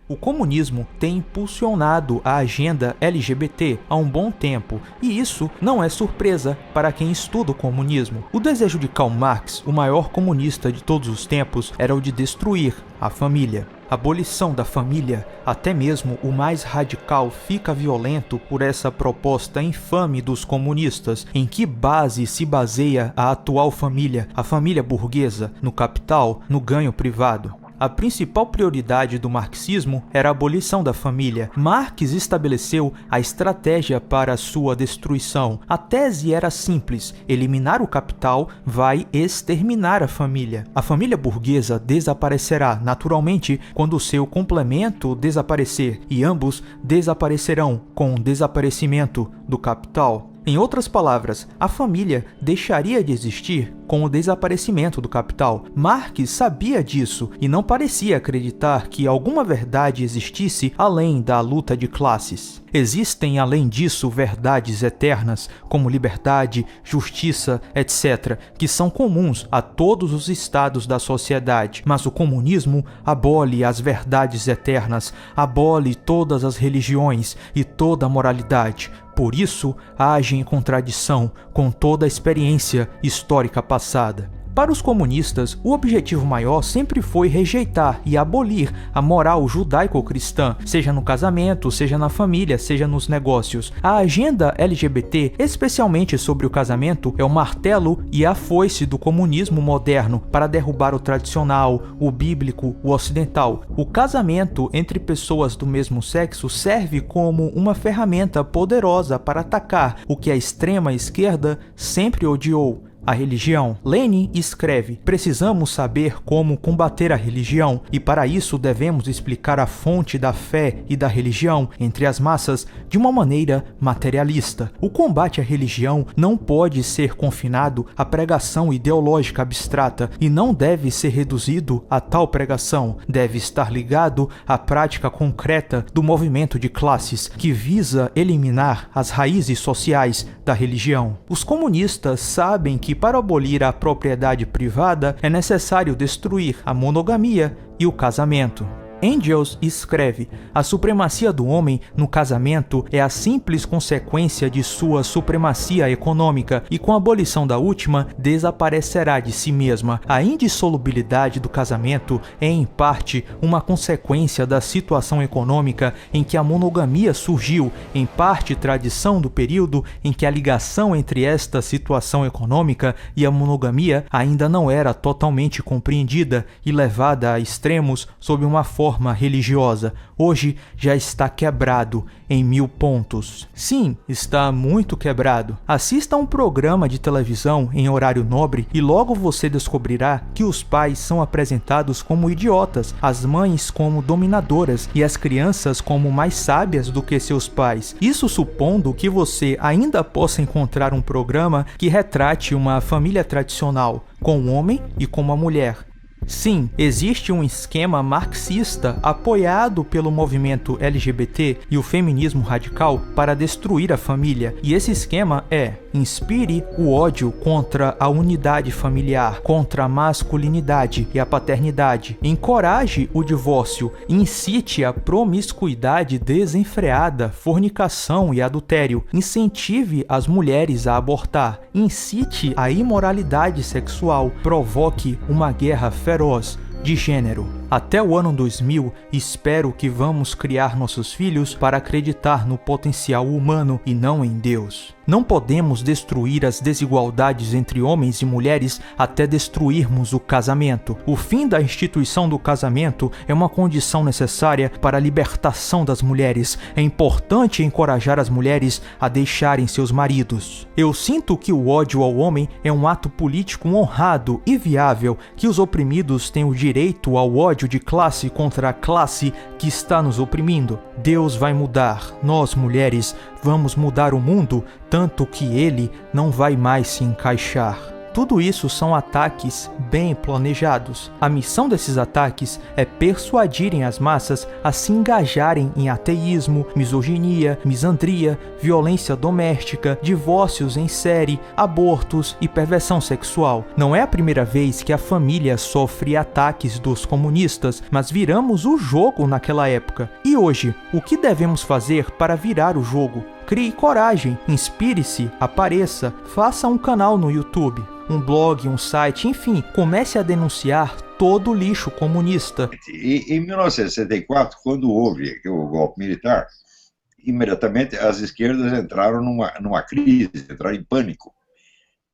O comunismo tem impulsionado a agenda LGBT há um bom tempo, e isso não é surpresa para quem estuda o comunismo. O desejo de Karl Marx, o maior comunista de todos os tempos, era o de destruir a família. A abolição da família, até mesmo o mais radical fica violento por essa proposta infame dos comunistas. Em que base se baseia a atual família, a família burguesa? No capital, no ganho privado. A principal prioridade do marxismo era a abolição da família. Marx estabeleceu a estratégia para sua destruição. A tese era simples: eliminar o capital vai exterminar a família. A família burguesa desaparecerá naturalmente quando seu complemento desaparecer, e ambos desaparecerão com o desaparecimento do capital. Em outras palavras, a família deixaria de existir com o desaparecimento do capital. Marx sabia disso e não parecia acreditar que alguma verdade existisse além da luta de classes. Existem, além disso, verdades eternas, como liberdade, justiça, etc., que são comuns a todos os estados da sociedade. Mas o comunismo abole as verdades eternas, abole todas as religiões e toda a moralidade. Por isso, age em contradição com toda a experiência histórica passada. Para os comunistas, o objetivo maior sempre foi rejeitar e abolir a moral judaico-cristã, seja no casamento, seja na família, seja nos negócios. A agenda LGBT, especialmente sobre o casamento, é o martelo e a foice do comunismo moderno para derrubar o tradicional, o bíblico, o ocidental. O casamento entre pessoas do mesmo sexo serve como uma ferramenta poderosa para atacar o que a extrema esquerda sempre odiou: a religião. Lenin escreve: precisamos saber como combater a religião, e para isso devemos explicar a fonte da fé e da religião entre as massas de uma maneira materialista. O combate à religião não pode ser confinado à pregação ideológica abstrata e não deve ser reduzido a tal pregação. Deve estar ligado à prática concreta do movimento de classes que visa eliminar as raízes sociais da religião. Os comunistas sabem que para abolir a propriedade privada é necessário destruir a monogamia e o casamento. Engels escreve: a supremacia do homem no casamento é a simples consequência de sua supremacia econômica, e com a abolição da última, desaparecerá de si mesma. A indissolubilidade do casamento é, em parte, uma consequência da situação econômica em que a monogamia surgiu, em parte tradição do período em que a ligação entre esta situação econômica e a monogamia ainda não era totalmente compreendida e levada a extremos sob uma forma religiosa. Hoje já está quebrado em 1000 pontos. Sim, está muito quebrado. Assista a um programa de televisão em horário nobre e logo você descobrirá que os pais são apresentados como idiotas, as mães como dominadoras e as crianças como mais sábias do que seus pais. Isso supondo que você ainda possa encontrar um programa que retrate uma família tradicional, com um homem e com uma mulher. Sim, existe um esquema marxista apoiado pelo movimento LGBT e o feminismo radical para destruir a família, e esse esquema é: inspire o ódio contra a unidade familiar, contra a masculinidade e a paternidade, encoraje o divórcio, incite a promiscuidade desenfreada, fornicação e adultério, incentive as mulheres a abortar, incite a imoralidade sexual, provoque uma guerra feroz de gênero. Até o ano 2000, espero que vamos criar nossos filhos para acreditar no potencial humano e não em Deus. Não podemos destruir as desigualdades entre homens e mulheres até destruirmos o casamento. O fim da instituição do casamento é uma condição necessária para a libertação das mulheres. É importante encorajar as mulheres a deixarem seus maridos. Eu sinto que o ódio ao homem é um ato político honrado e viável, que os oprimidos têm o direito ao ódio de classe contra a classe que está nos oprimindo. Deus vai mudar. Nós, mulheres, vamos mudar o mundo, tanto que ele não vai mais se encaixar. Tudo isso são ataques bem planejados. A missão desses ataques é persuadirem as massas a se engajarem em ateísmo, misoginia, misandria, violência doméstica, divórcios em série, abortos e perversão sexual. Não é a primeira vez que a família sofre ataques dos comunistas, mas viramos o jogo naquela época. E hoje, o que devemos fazer para virar o jogo? Crie coragem, inspire-se, apareça, faça um canal no YouTube, um blog, um site, enfim, comece a denunciar todo o lixo comunista. Em 1964, quando houve o golpe militar, imediatamente as esquerdas entraram numa crise, entraram em pânico,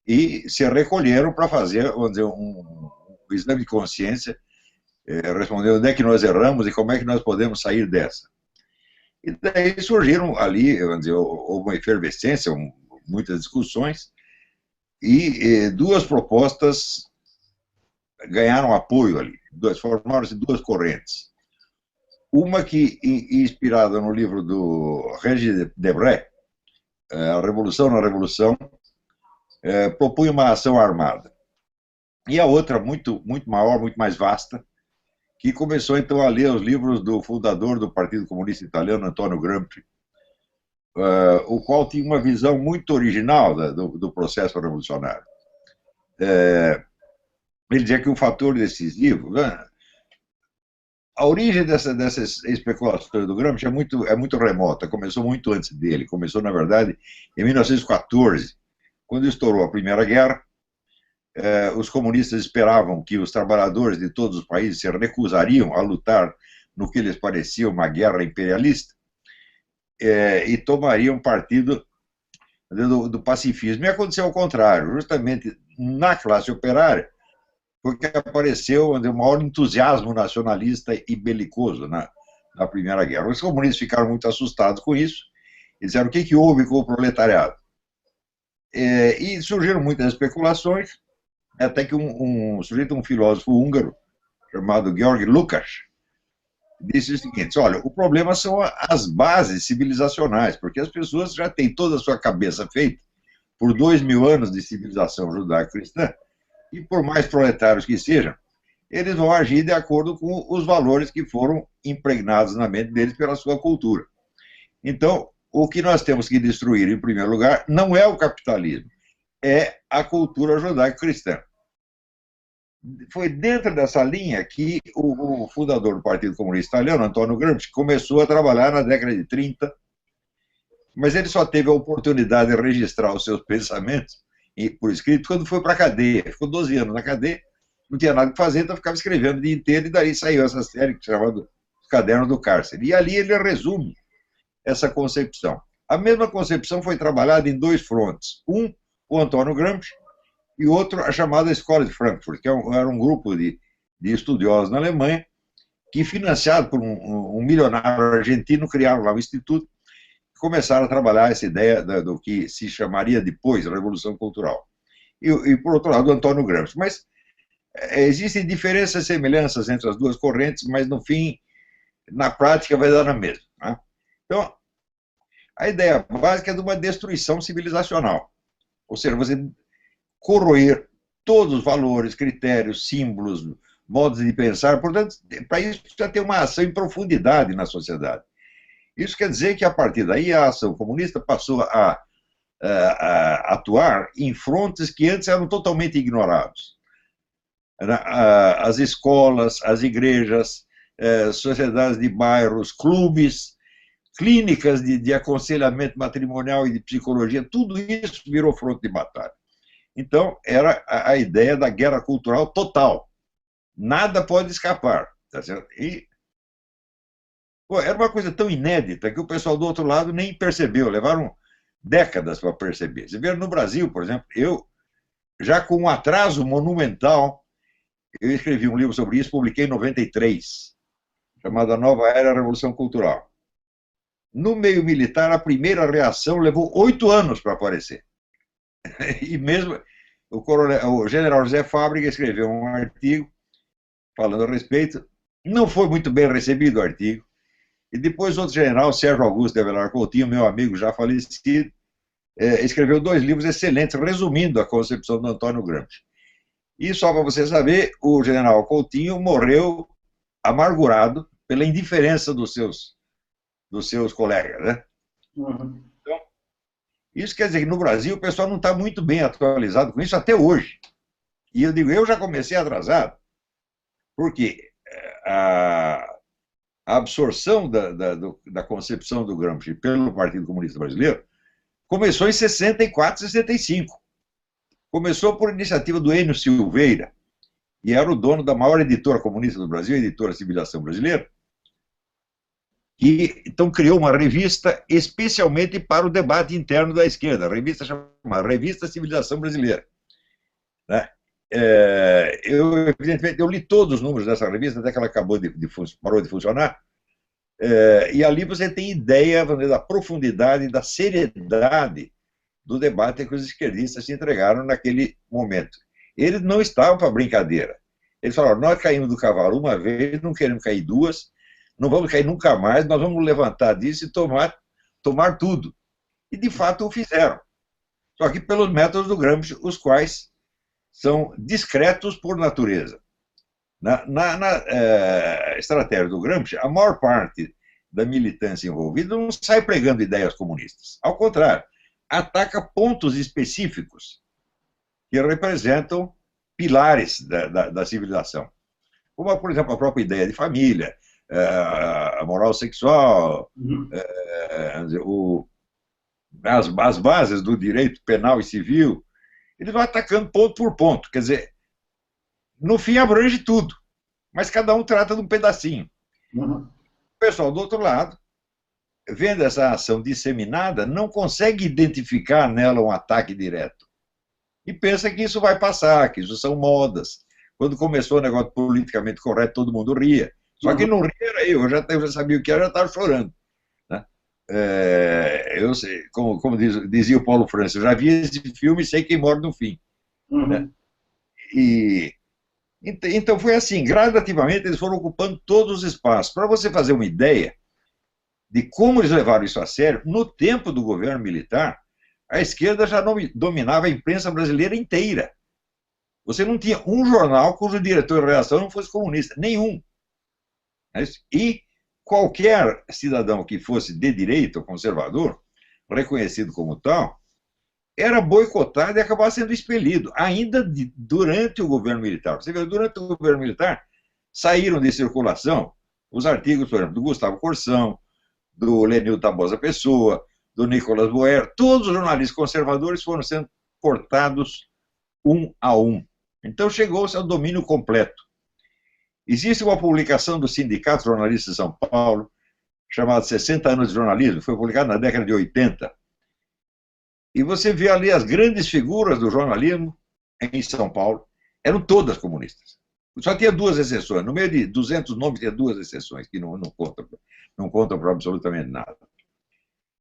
e se recolheram para fazer, vamos dizer, um exame de consciência, responder onde é que nós erramos e como é que nós podemos sair dessa. E daí surgiram ali, vamos dizer, houve uma efervescência, muitas discussões, e duas propostas ganharam apoio ali, formaram-se duas correntes. Uma que, inspirada no livro do Regis Debray, A Revolução na Revolução, propunha uma ação armada. E a outra, muito maior, muito mais vasta, que começou então a ler os livros do fundador do Partido Comunista Italiano, Antonio Gramsci, o qual tinha uma visão muito original do processo revolucionário. Ele dizia que um fator decisivo, a origem dessas especulações do Gramsci é muito remota, começou muito antes dele, começou, na verdade, em 1914, quando estourou a Primeira Guerra. Os comunistas esperavam que os trabalhadores de todos os países se recusariam a lutar no que lhes parecia uma guerra imperialista e tomariam partido do pacifismo. E aconteceu ao contrário, justamente na classe operária, porque apareceu o maior entusiasmo nacionalista e belicoso na Primeira Guerra. Os comunistas ficaram muito assustados com isso e disseram: o que houve com o proletariado? E surgiram muitas especulações, até que um filósofo húngaro, chamado Georg Lukács, disse o seguinte: olha, o problema são as bases civilizacionais, porque as pessoas já têm toda a sua cabeça feita por 2000 anos de civilização judaico-cristã, e por mais proletários que sejam, eles vão agir de acordo com os valores que foram impregnados na mente deles pela sua cultura. Então, o que nós temos que destruir, em primeiro lugar, não é o capitalismo, é a cultura judaico-cristã. Foi dentro dessa linha que o fundador do Partido Comunista Italiano, Antonio Gramsci, começou a trabalhar na década de 30, mas ele só teve a oportunidade de registrar os seus pensamentos por escrito quando foi para a cadeia. Ficou 12 anos na cadeia, não tinha nada que fazer, então ficava escrevendo o dia inteiro, e daí saiu essa série que se chamava Os Cadernos do Cárcere. E ali ele resume essa concepção. A mesma concepção foi trabalhada em dois frontes. Um, o Antonio Gramsci, e outro, a chamada Escola de Frankfurt, que era um grupo de estudiosos na Alemanha, que, financiado por um milionário argentino, criaram lá um instituto e começaram a trabalhar essa ideia do que se chamaria depois Revolução Cultural. E por outro lado, o Antonio Gramsci. Mas existem diferenças e semelhanças entre as duas correntes, mas, no fim, na prática, vai dar na mesma, né? Então, a ideia básica é de uma destruição civilizacional. Ou seja, você corroer todos os valores, critérios, símbolos, modos de pensar. Portanto, para isso precisa ter uma ação em profundidade na sociedade. Isso quer dizer que, a partir daí, a ação comunista passou a atuar em frontes que antes eram totalmente ignorados. As escolas, as igrejas, sociedades de bairros, clubes, clínicas de aconselhamento matrimonial e de psicologia, tudo isso virou fronte de batalha. Então, era a ideia da guerra cultural total. Nada pode escapar. Tá certo? E pô, era uma coisa tão inédita que o pessoal do outro lado nem percebeu, levaram décadas para perceber. Você vê no Brasil, por exemplo, eu, já com um atraso monumental, eu escrevi um livro sobre isso, publiquei em 93, chamado A Nova Era da Revolução Cultural. No meio militar, a primeira reação levou 8 anos para aparecer. E mesmo o general José Fábrega escreveu um artigo falando a respeito, não foi muito bem recebido o artigo, e depois outro general, Sérgio Augusto de Avelar Coutinho, meu amigo já falecido, escreveu 2 livros excelentes, resumindo a concepção do Antônio Gramsci. E só para você saber, o general Coutinho morreu amargurado pela indiferença dos seus colegas, né? Uhum. Então, isso quer dizer que no Brasil o pessoal não está muito bem atualizado com isso até hoje. E eu digo, eu já comecei atrasado, porque a absorção da concepção do Gramsci pelo Partido Comunista Brasileiro começou em 64, 65. Começou por iniciativa do Enio Silveira, e era o dono da maior editora comunista do Brasil, a editora Civilização Brasileira, e então criou uma revista especialmente para o debate interno da esquerda, a revista chamada Revista Civilização Brasileira. Né? Evidentemente, eu li todos os números dessa revista, até que ela parou de funcionar, e ali você tem ideia da profundidade e da seriedade do debate que os esquerdistas se entregaram naquele momento. Eles não estavam para brincadeira. Eles falaram, nós caímos do cavalo uma vez, não queremos cair 2, não vamos cair nunca mais, nós vamos levantar disso e tomar tudo. E, de fato, o fizeram. Só que pelos métodos do Gramsci, os quais são discretos por natureza. Na estratégia do Gramsci, a maior parte da militância envolvida não sai pregando ideias comunistas. Ao contrário, ataca pontos específicos que representam pilares da civilização. Como, por exemplo, a própria ideia de família, a moral sexual, as bases do direito penal e civil. Eles vão atacando ponto por ponto. Quer dizer, no fim abrange tudo, mas cada um trata de um pedacinho. O pessoal do outro lado, vendo essa ação disseminada, não consegue identificar nela um ataque direto. E pensa que isso vai passar, que isso são modas. Quando começou o negócio politicamente correto, todo mundo ria. Só que não ria era eu já sabia o que era, já estava chorando. Né? Eu sei, como dizia o Paulo França, eu já vi esse filme e sei quem morre no fim. Né? Então foi assim, gradativamente eles foram ocupando todos os espaços. Para você fazer uma ideia de como eles levaram isso a sério, no tempo do governo militar, a esquerda já dominava a imprensa brasileira inteira. Você não tinha um jornal cujo diretor de redação não fosse comunista, nenhum. E qualquer cidadão que fosse de direita ou conservador, reconhecido como tal, era boicotado e acabava sendo expelido, ainda durante o governo militar. Você vê, durante o governo militar, saíram de circulação os artigos, por exemplo, do Gustavo Corsão, do Lenildo Tabosa Pessoa, do Nicolas Boer. Todos os jornalistas conservadores foram sendo cortados um a um. Então chegou-se ao domínio completo. Existe uma publicação do Sindicato Jornalista de São Paulo, chamada 60 anos de jornalismo, foi publicada na década de 80. E você vê ali as grandes figuras do jornalismo em São Paulo, eram todas comunistas. Só tinha 2 exceções. No meio de 200 nomes, tinha 2 exceções, que não contam para absolutamente nada.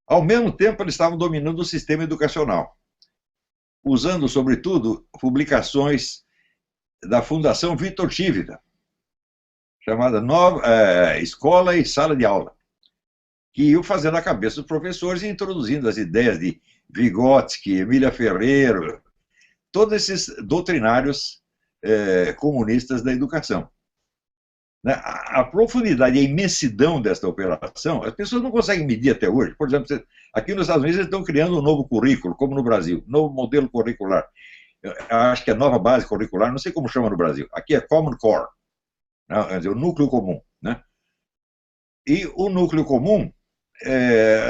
Ao mesmo tempo, eles estavam dominando o sistema educacional, usando, sobretudo, publicações da Fundação Vitor Chivita, chamada Escola e Sala de Aula, que iam fazendo a cabeça dos professores e introduzindo as ideias de Vygotsky, Emília Ferreiro, todos esses doutrinários comunistas da educação. A profundidade e a imensidão desta operação, as pessoas não conseguem medir até hoje. Por exemplo, aqui nos Estados Unidos eles estão criando um novo currículo, como no Brasil, novo modelo curricular. Eu acho que é nova base curricular, não sei como chama no Brasil. Aqui é Common Core, quer dizer, o núcleo comum. Né? E o núcleo comum,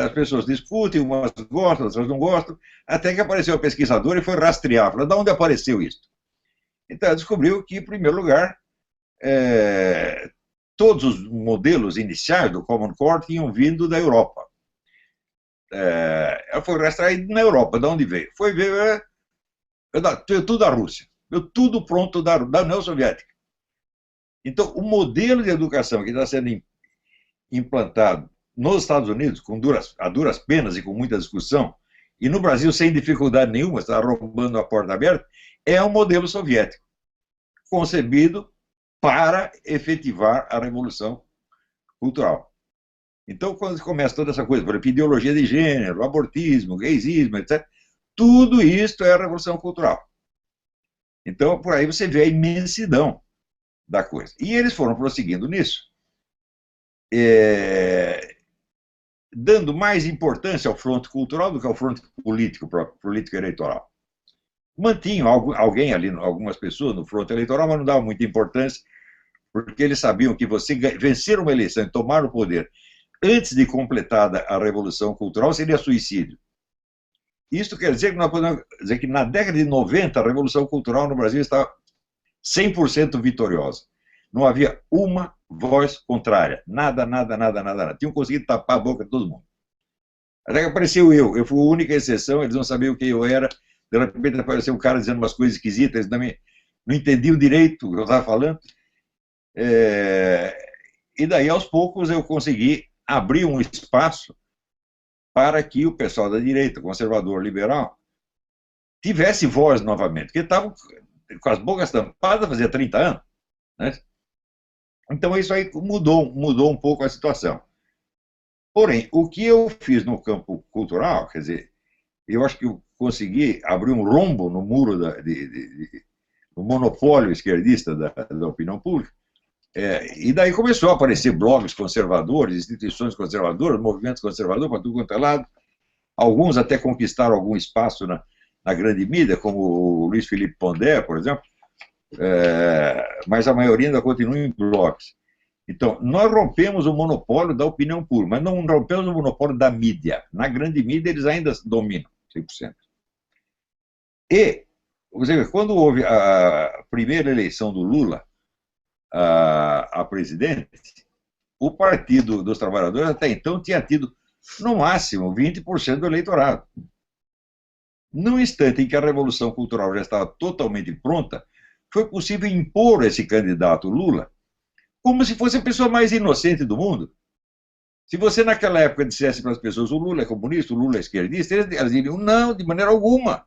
as pessoas discutem, umas gostam, outras não gostam, até que apareceu a pesquisadora e foi rastrear. Falou, de onde apareceu isso? Então ela descobriu que, em primeiro lugar, todos os modelos iniciais do Common Core tinham vindo da Europa. Ela foi extraída na Europa. De onde veio? Veio tudo da Rússia. Veio tudo pronto da União Soviética. Então, o modelo de educação que está sendo implantado nos Estados Unidos, a duras penas e com muita discussão, e no Brasil sem dificuldade nenhuma, está roubando a porta aberta, é um modelo soviético, concebido para efetivar a revolução cultural. Então, quando começa toda essa coisa, por exemplo, ideologia de gênero, abortismo, gaysismo, etc., tudo isso é a revolução cultural. Então, por aí você vê a imensidão da coisa. E eles foram prosseguindo nisso, dando mais importância ao fronte cultural do que ao fronte político, político eleitoral. Mantinham alguém ali, algumas pessoas no fronte eleitoral, mas não davam muita importância, porque eles sabiam que você vencer uma eleição e tomar o poder antes de completada a revolução cultural seria suicídio. Isso quer dizer que nós podemos dizer que na década de 90 a revolução cultural no Brasil estava 100% vitoriosa. Não havia uma voz contrária. Nada. Tinham conseguido tapar a boca de todo mundo. Até que apareceu eu fui a única exceção, eles não sabiam quem eu era, de repente apareceu um cara dizendo umas coisas esquisitas, eles também não entendiam direito o que eu estava falando. E daí, aos poucos, eu consegui abrir um espaço para que o pessoal da direita, conservador, liberal, tivesse voz novamente, porque estavam com as bocas tampadas fazia 30 anos. Né? Então, isso aí mudou um pouco a situação. Porém, o que eu fiz no campo cultural, quer dizer, eu acho que eu consegui abrir um rombo no muro do monopólio esquerdista da opinião pública, e daí começou a aparecer blogs conservadores, instituições conservadoras, movimentos conservadores para tudo quanto é lado. Alguns até conquistaram algum espaço na grande mídia, como o Luiz Felipe Pondé, por exemplo, mas a maioria ainda continua em blogs. Então, nós rompemos o monopólio da opinião pública, mas não rompemos o monopólio da mídia. Na grande mídia, eles ainda dominam 100%. E, você vê, quando houve a primeira eleição do Lula a presidente, o Partido dos Trabalhadores até então tinha tido, no máximo, 20% do eleitorado. No instante em que a Revolução Cultural já estava totalmente pronta, foi possível impor esse candidato Lula como se fosse a pessoa mais inocente do mundo. Se você naquela época dissesse para as pessoas o Lula é comunista, o Lula é esquerdista, elas diriam não, de maneira alguma.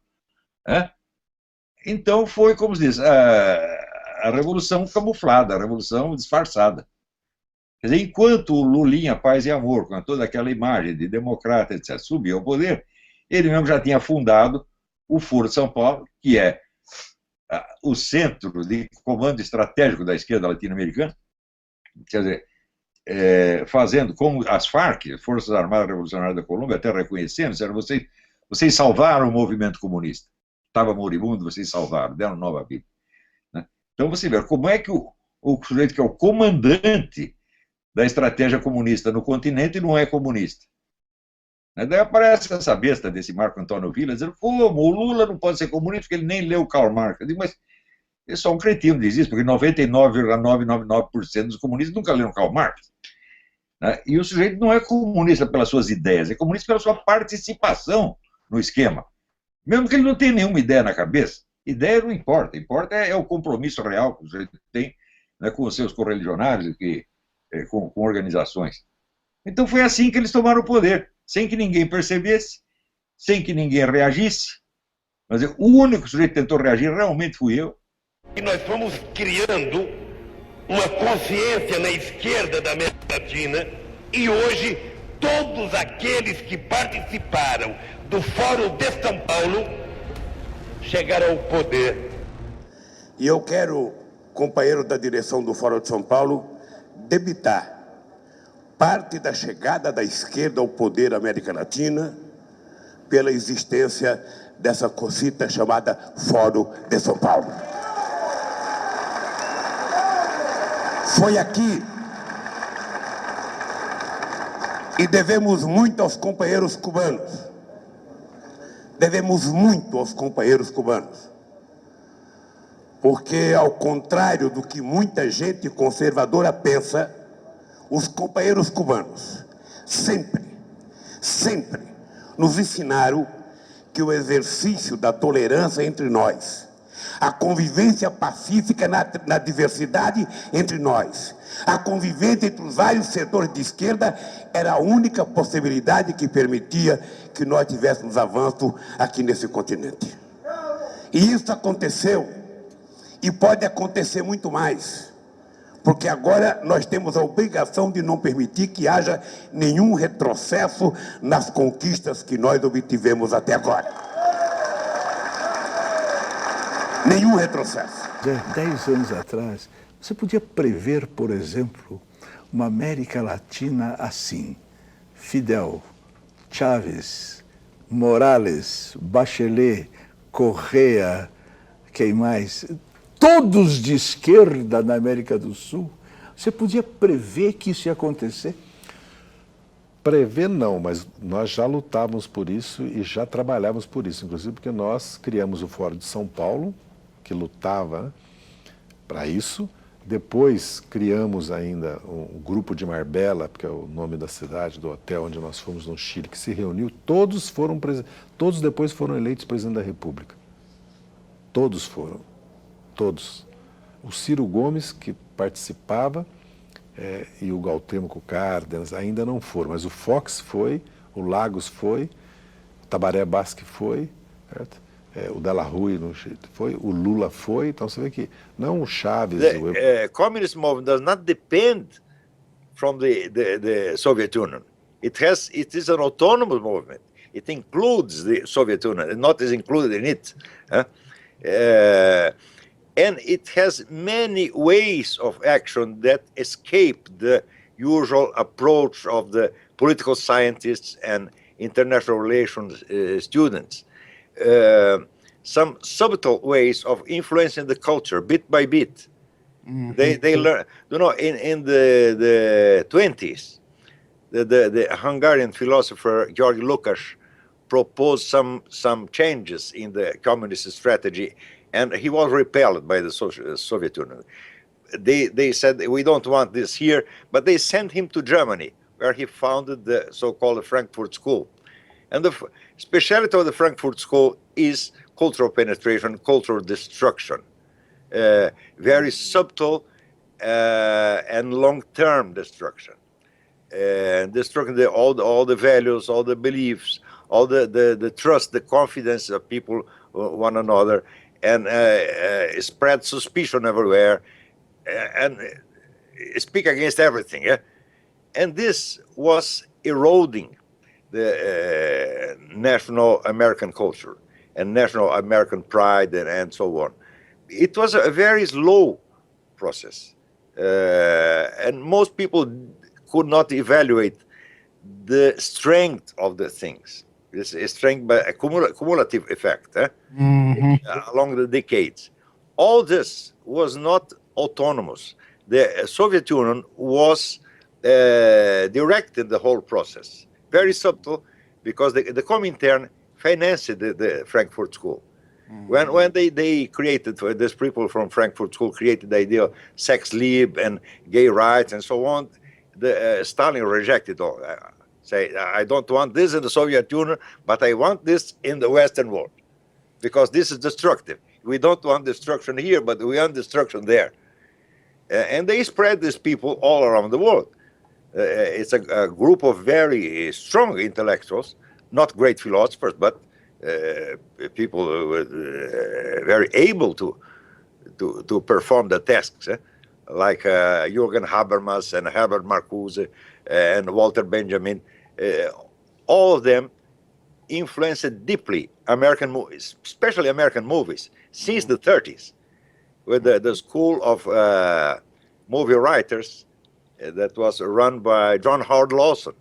Então foi, como se diz, a revolução camuflada, a revolução disfarçada. Quer dizer, enquanto o Lulinha, paz e amor, com toda aquela imagem de democrata, etc., subia ao poder, ele mesmo já tinha fundado o Foro de São Paulo, que é o centro de comando estratégico da esquerda latino-americana, quer dizer, fazendo como as Farc, Forças Armadas Revolucionárias da Colômbia, até reconhecendo, disseram, vocês salvaram o movimento comunista. Estava moribundo, vocês salvaram, deram nova vida. Né? Então você vê como é que o sujeito que é o comandante da estratégia comunista no continente não é comunista. Daí aparece essa besta desse Marco Antônio Villa, dizendo, como o Lula não pode ser comunista porque ele nem leu Karl Marx. Eu digo, mas é só um cretino diz isso, porque 99,999% dos comunistas nunca leram Karl Marx. Né? E o sujeito não é comunista pelas suas ideias, é comunista pela sua participação no esquema. Mesmo que ele não tenha nenhuma ideia na cabeça, ideia não importa, importa é o compromisso real que o sujeito tem, né, com os seus correligionários, com organizações. Então foi assim que eles tomaram o poder, sem que ninguém percebesse, sem que ninguém reagisse. Mas o único sujeito que tentou reagir realmente fui eu. E nós fomos criando uma consciência na esquerda da América Latina e hoje todos aqueles que participaram do Fórum de São Paulo chegaram ao poder. E eu quero, companheiro da direção do Fórum de São Paulo, debitar parte da chegada da esquerda ao poder na América Latina pela existência dessa cosita chamada Fórum de São Paulo. Foi aqui, e devemos muito aos companheiros cubanos. Devemos muito aos companheiros cubanos. Porque, ao contrário do que muita gente conservadora pensa, Os companheiros cubanos sempre nos ensinaram que o exercício da tolerância entre nós, a convivência pacífica na diversidade entre nós, a convivência entre os vários setores de esquerda era a única possibilidade que permitia que nós tivéssemos avanço aqui nesse continente. E isso aconteceu, e pode acontecer muito mais, porque agora nós temos a obrigação de não permitir que haja nenhum retrocesso nas conquistas que nós obtivemos até agora. Nenhum retrocesso. 10 anos atrás, você podia prever, por exemplo, uma América Latina assim: Fidel, Chávez, Morales, Bachelet, Correa, quem mais? Todos de esquerda na América do Sul. Você podia prever que isso ia acontecer? Prever não, mas nós já lutávamos por isso e já trabalhávamos por isso, inclusive porque nós criamos o Fórum de São Paulo, que lutava para isso. Depois criamos ainda um grupo de Marbella, que é o nome da cidade, do hotel onde nós fomos no Chile, que se reuniu. Todos depois foram eleitos presidente da República. Todos foram. Todos. O Ciro Gomes, que participava, e o Galtemo Cárdenas ainda não foram, mas o Fox foi, o Lagos foi, o Tabaré Basque foi, certo? O Della Rui foi, o Lula foi, então você vê que não o Chaves... The communist movement does not depend from the Soviet Union. It is an autonomous movement. It includes the Soviet Union, and not is included in it. And it has many ways of action that escape the usual approach of the political scientists and international relations students. Some subtle ways of influencing the culture bit by bit. Mm-hmm. They learn, in the 20s, the Hungarian philosopher George Lukács proposed some changes in the communist strategy, and he was repelled by the Soviet Union. They said, we don't want this here, but they sent him to Germany, where he founded the so-called Frankfurt School. And the speciality of the Frankfurt School is cultural penetration, cultural destruction, very subtle and long-term destruction. Destructing all the values, all the beliefs, all the trust, the confidence of people one another, and spread suspicion everywhere, and speak against everything. Yeah? And this was eroding the national American culture and national American pride and so on. It was a very slow process, and most people could not evaluate the strength of the things. This is strength by a cumulative effect along the decades. All this was not autonomous. The Soviet Union was directed the whole process. Very subtle, because the Comintern financed the Frankfurt School. Mm-hmm. When they created, these people from Frankfurt School created the idea of sex lib and gay rights and so on, Stalin rejected all. Say, I don't want this in the Soviet Union, but I want this in the Western world, because this is destructive. We don't want destruction here, but we want destruction there. And they spread these people all around the world. It's a group of very strong intellectuals, not great philosophers, but people very able to perform the tasks, like Jürgen Habermas and Herbert Marcuse and Walter Benjamin. All of them influenced deeply American movies, especially American movies, since the 30s, with the school of movie writers that was run by John Howard Lawson.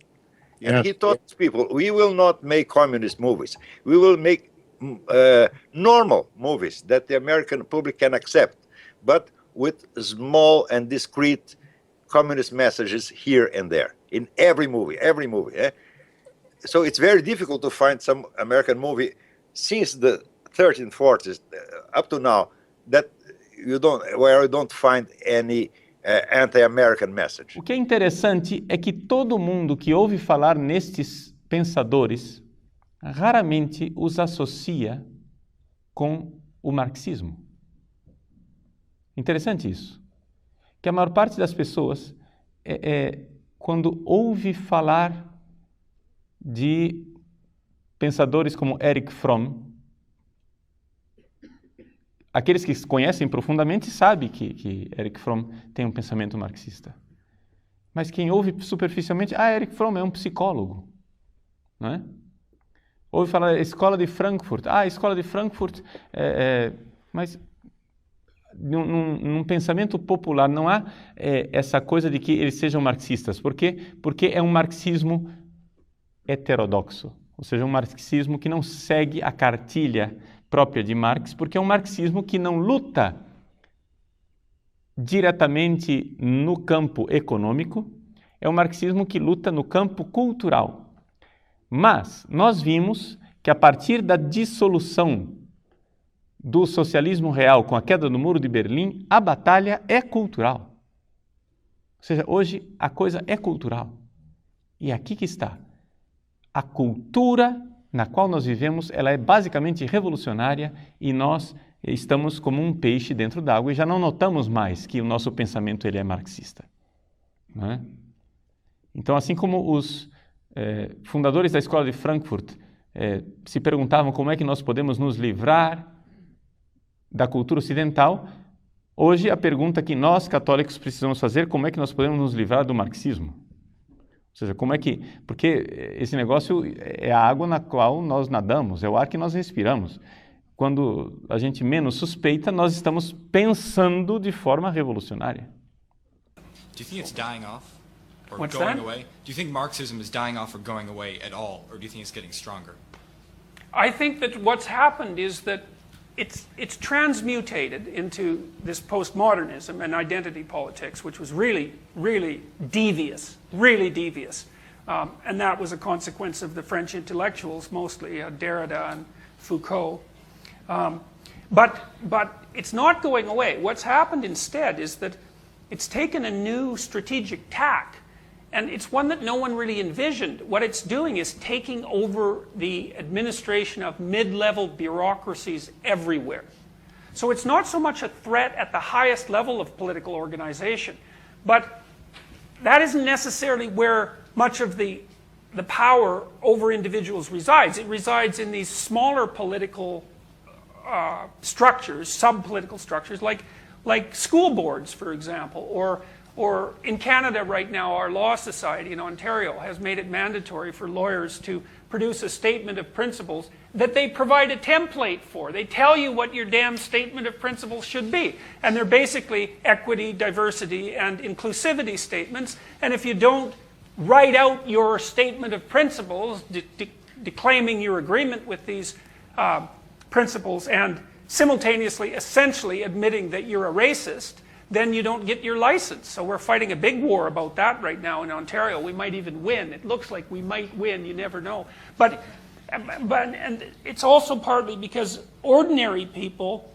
And he taught people, we will not make communist movies. We will make normal movies that the American public can accept, but with small and discreet communist messages here and there, in every movie. So it's very difficult to find some American movie since the 30s and 40s up to now that you don't find any anti-American message. O que é interessante é que todo mundo que ouve falar nestes pensadores raramente os associa com o marxismo. Interessante isso. Que a maior parte das pessoas, quando ouve falar de pensadores como Erich Fromm, aqueles que conhecem profundamente sabem que Erich Fromm tem um pensamento marxista. Mas quem ouve superficialmente, Erich Fromm é um psicólogo, não é? Ouve falar da Escola de Frankfurt, a Escola de Frankfurt, mas num pensamento popular não há essa coisa de que eles sejam marxistas. Por quê? Porque é um marxismo heterodoxo, ou seja, um marxismo que não segue a cartilha própria de Marx, porque é um marxismo que não luta diretamente no campo econômico, é um marxismo que luta no campo cultural. Mas nós vimos que a partir da dissolução do socialismo real com a queda do Muro de Berlim, a batalha é cultural. Ou seja, hoje a coisa é cultural. E aqui que está. A cultura na qual nós vivemos, ela é basicamente revolucionária e nós estamos como um peixe dentro d'água e já não notamos mais que o nosso pensamento ele é marxista. Não é? Então, assim como os fundadores da Escola de Frankfurt se perguntavam como é que nós podemos nos livrar da cultura ocidental, hoje a pergunta que nós católicos precisamos fazer, como é que nós podemos nos livrar do marxismo? Ou seja, como é que... Porque esse negócio é a água na qual nós nadamos, é o ar que nós respiramos. Quando a gente menos suspeita, nós estamos pensando de forma revolucionária. Do you think it's dying off or What's going that? away? Do you think Marxism is dying off or going away at all, or do you think it's getting stronger? I think that what's happened is that it's transmutated into this postmodernism and identity politics, which was really, really devious, and that was a consequence of the French intellectuals, mostly Derrida and Foucault. But it's not going away. What's happened instead is that it's taken a new strategic tack, and it's one that no one really envisioned. What it's doing is taking over the administration of mid-level bureaucracies everywhere. So it's not so much a threat at the highest level of political organization, but that isn't necessarily where much of the power over individuals resides. It resides in these smaller political structures, sub-political structures, like school boards, for example, or in Canada right now, our Law Society in Ontario has made it mandatory for lawyers to produce a statement of principles that they provide a template for. They tell you what your damn statement of principles should be. And they're basically equity, diversity, and inclusivity statements. And if you don't write out your statement of principles, declaiming your agreement with these principles and simultaneously, essentially admitting that you're a racist, then you don't get your license. So we're fighting a big war about that right now in Ontario. We might even win. It looks like we might win. You never know. But and it's also partly because ordinary people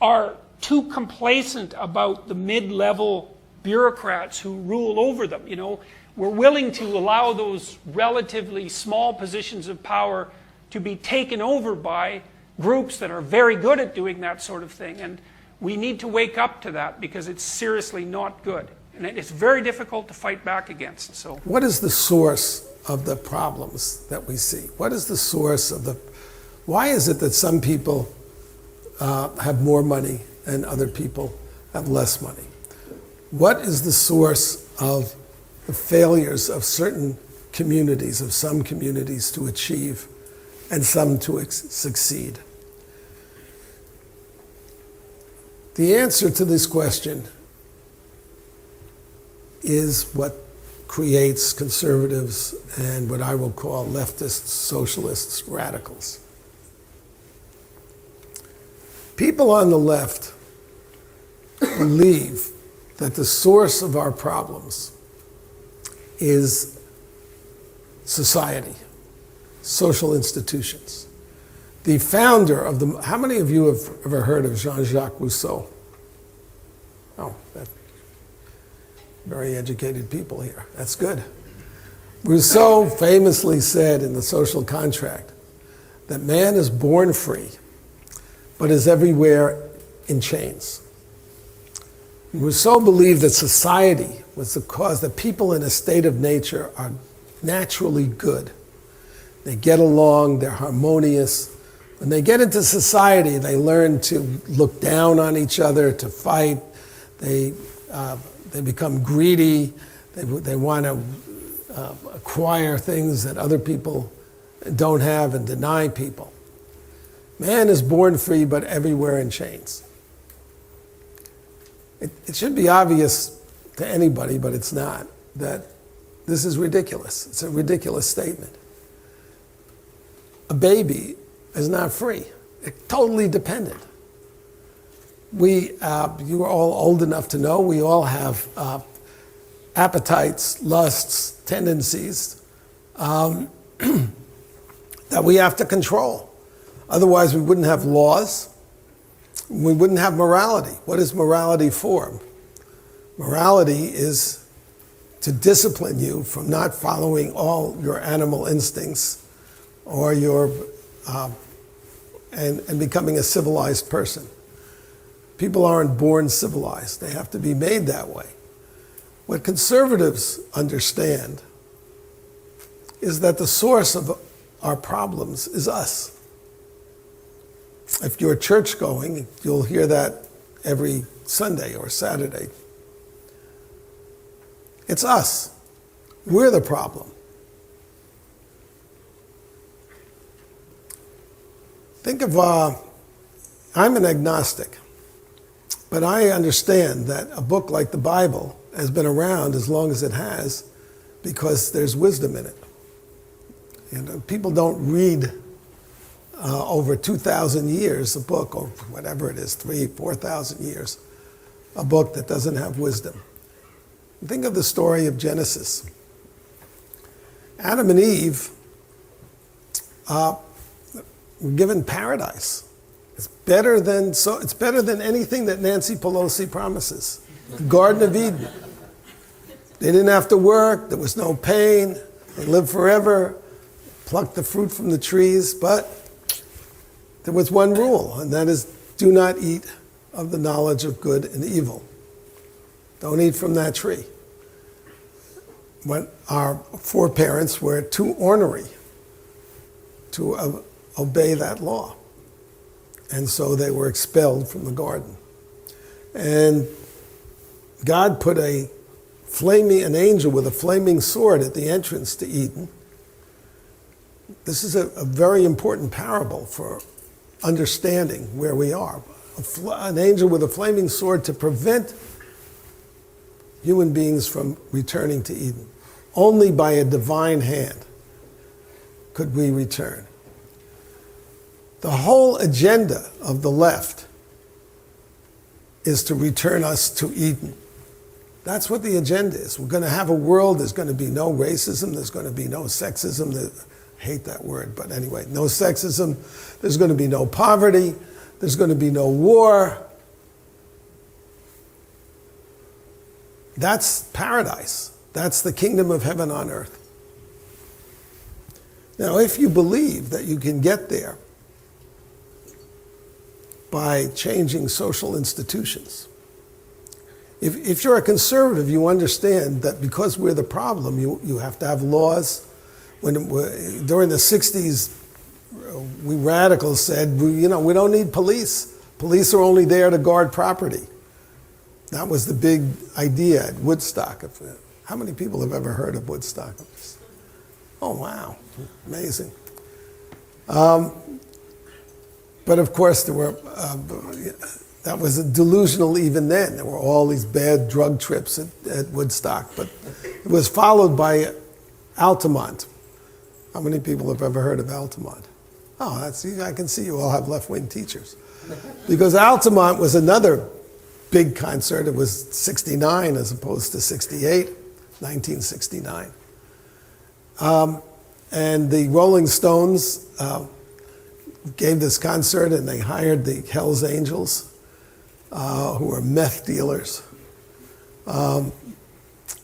are too complacent about the mid-level bureaucrats who rule over them. You know, we're willing to allow those relatively small positions of power to be taken over by groups that are very good at doing that sort of thing. And we need to wake up to that because it's seriously not good. And it's very difficult to fight back against. So, what is the source of the problems that we see? What is the source of why is it that some people have more money and other people have less money? What is the source of the failures of certain communities, of some communities to achieve and some to succeed? The answer to this question is what creates conservatives and what I will call leftists, socialists, radicals. People on the left believe that the source of our problems is society, social institutions. The founder of how many of you have ever heard of Jean-Jacques Rousseau? Oh, very educated people here. That's good. Rousseau famously said in The Social Contract that man is born free, but is everywhere in chains. Rousseau believed that society was the cause, that people in a state of nature are naturally good. They get along, they're harmonious. When they get into society, they learn to look down on each other, to fight. They become greedy. They want to acquire things that other people don't have and deny people. Man is born free, but everywhere in chains. It should be obvious to anybody, but it's not, that this is ridiculous. It's a ridiculous statement. A baby is not free. It's totally dependent. You are all old enough to know we all have appetites, lusts, tendencies that we have to control. Otherwise, we wouldn't have laws. We wouldn't have morality. What is morality for? Morality is to discipline you from not following all your animal instincts or and becoming a civilized person. People aren't born civilized. They have to be made that way. What conservatives understand is that the source of our problems is us. If you're church going, you'll hear that every Sunday or Saturday. It's us. We're the problem. Think of, I'm an agnostic, but I understand that a book like the Bible has been around as long as it has because there's wisdom in it. People don't read over 2,000 years a book, or whatever it is, 3,000, 4,000 years, a book that doesn't have wisdom. Think of the story of Genesis. Adam and Eve were given paradise. It's better than anything that Nancy Pelosi promises. The Garden of Eden. They didn't have to work. There was no pain. They lived forever. Plucked the fruit from the trees. But there was one rule, and that is, do not eat of the knowledge of good and evil. Don't eat from that tree. But our foreparents were too ornery to obey that law. And so they were expelled from the garden. And God put an angel with a flaming sword at the entrance to Eden. This is a very important parable for understanding where we are. An angel with a flaming sword to prevent human beings from returning to Eden. Only by a divine hand could we return. The whole agenda of the left is to return us to Eden. That's what the agenda is. We're going to have a world, there's going to be no racism, there's going to be no sexism, I hate that word, but anyway, no sexism, there's going to be no poverty, there's going to be no war. That's paradise. That's the kingdom of heaven on earth. Now, if you believe that you can get there by changing social institutions, if you're a conservative, you understand that because we're the problem, you have to have laws. During the 60s, we radicals said, we don't need police. Police are only there to guard property. That was the big idea at Woodstock. How many people have ever heard of Woodstock? Oh, wow, amazing. But of course, that was delusional even then. There were all these bad drug trips at Woodstock. But it was followed by Altamont. How many people have ever heard of Altamont? Oh, I can see you all have left-wing teachers. Because Altamont was another big concert. It was 69 as opposed to 68, 1969. And the Rolling Stones gave this concert, and they hired the Hells Angels, who were meth dealers.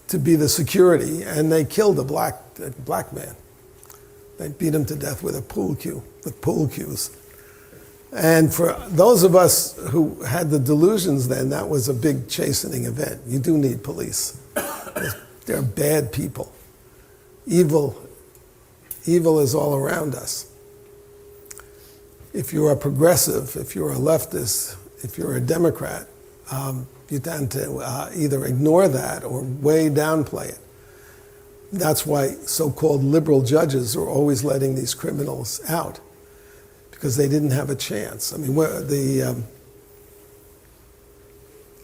to be the security, and they killed a black man. They beat him to death with pool cues. And for those of us who had the delusions then, that was a big chastening event. You do need police. They're bad people. Evil is all around us. If you're a progressive, if you're a leftist, if you're a Democrat, you tend to either ignore that or way downplay it. That's why so-called liberal judges are always letting these criminals out, because they didn't have a chance. I mean, the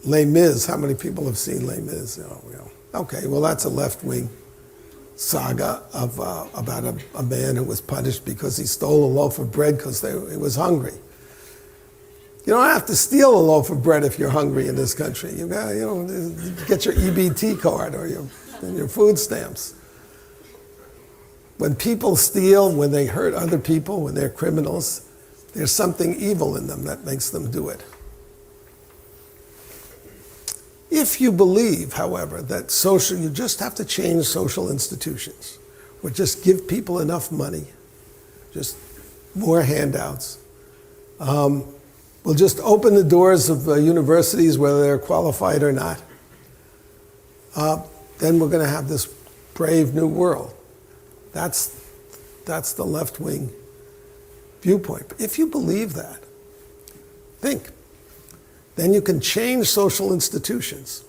Les Mis, how many people have seen Les Mis? Okay, well, that's a left-wing saga about a man who was punished because he stole a loaf of bread because he was hungry. You don't have to steal a loaf of bread if you're hungry in this country. You got, get your EBT card or your food stamps. When people steal, when they hurt other people, when they're criminals, there's something evil in them that makes them do it. If you believe, however, that you just have to change social institutions, or just give people enough money, just more handouts, we'll just open the doors of universities, whether they're qualified or not, then we're going to have this brave new world. That's the left-wing viewpoint. But if you believe that, think. Then you can change social institutions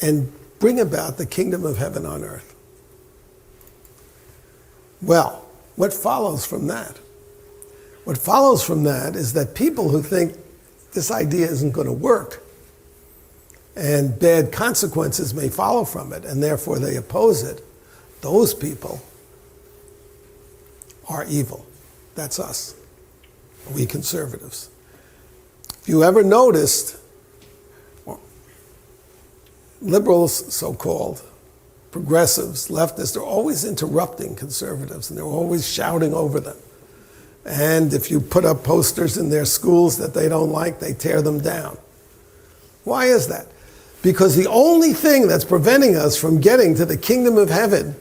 and bring about the kingdom of heaven on earth. Well, what follows from that? What follows from that is that people who think this idea isn't going to work and bad consequences may follow from it, and therefore they oppose it, those people are evil. That's us, we conservatives. If you ever noticed, liberals, so-called, progressives, leftists, are always interrupting conservatives, and they're always shouting over them. And if you put up posters in their schools that they don't like, they tear them down. Why is that? Because the only thing that's preventing us from getting to the kingdom of heaven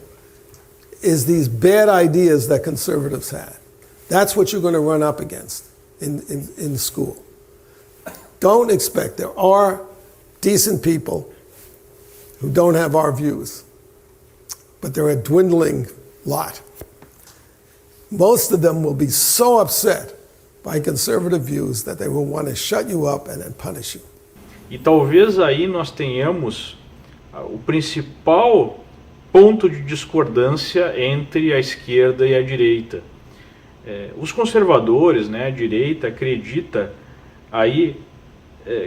is these bad ideas that conservatives had. That's what you're going to run up against in school. Don't expect, there are decent people who don't have our views, but they're a dwindling lot. Most of them will be so upset by conservative views that they will want to shut you up and then punish you. E talvez aí nós tenhamos o principal ponto de discordância entre a esquerda e a direita. Os conservadores, a direita, acredita aí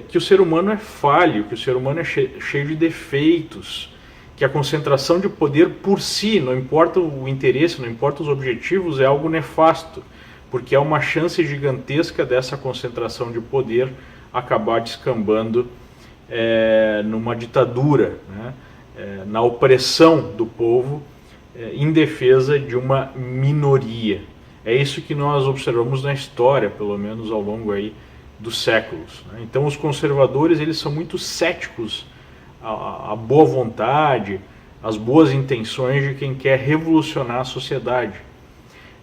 que o ser humano é falho, que o ser humano é cheio de defeitos, que a concentração de poder por si, não importa o interesse, não importa os objetivos, é algo nefasto, porque há uma chance gigantesca dessa concentração de poder acabar descambando numa ditadura, na opressão do povo em defesa de uma minoria. É isso que nós observamos na história, pelo menos ao longo aí dos séculos. Então os conservadores, eles são muito céticos à boa vontade, às boas intenções de quem quer revolucionar a sociedade.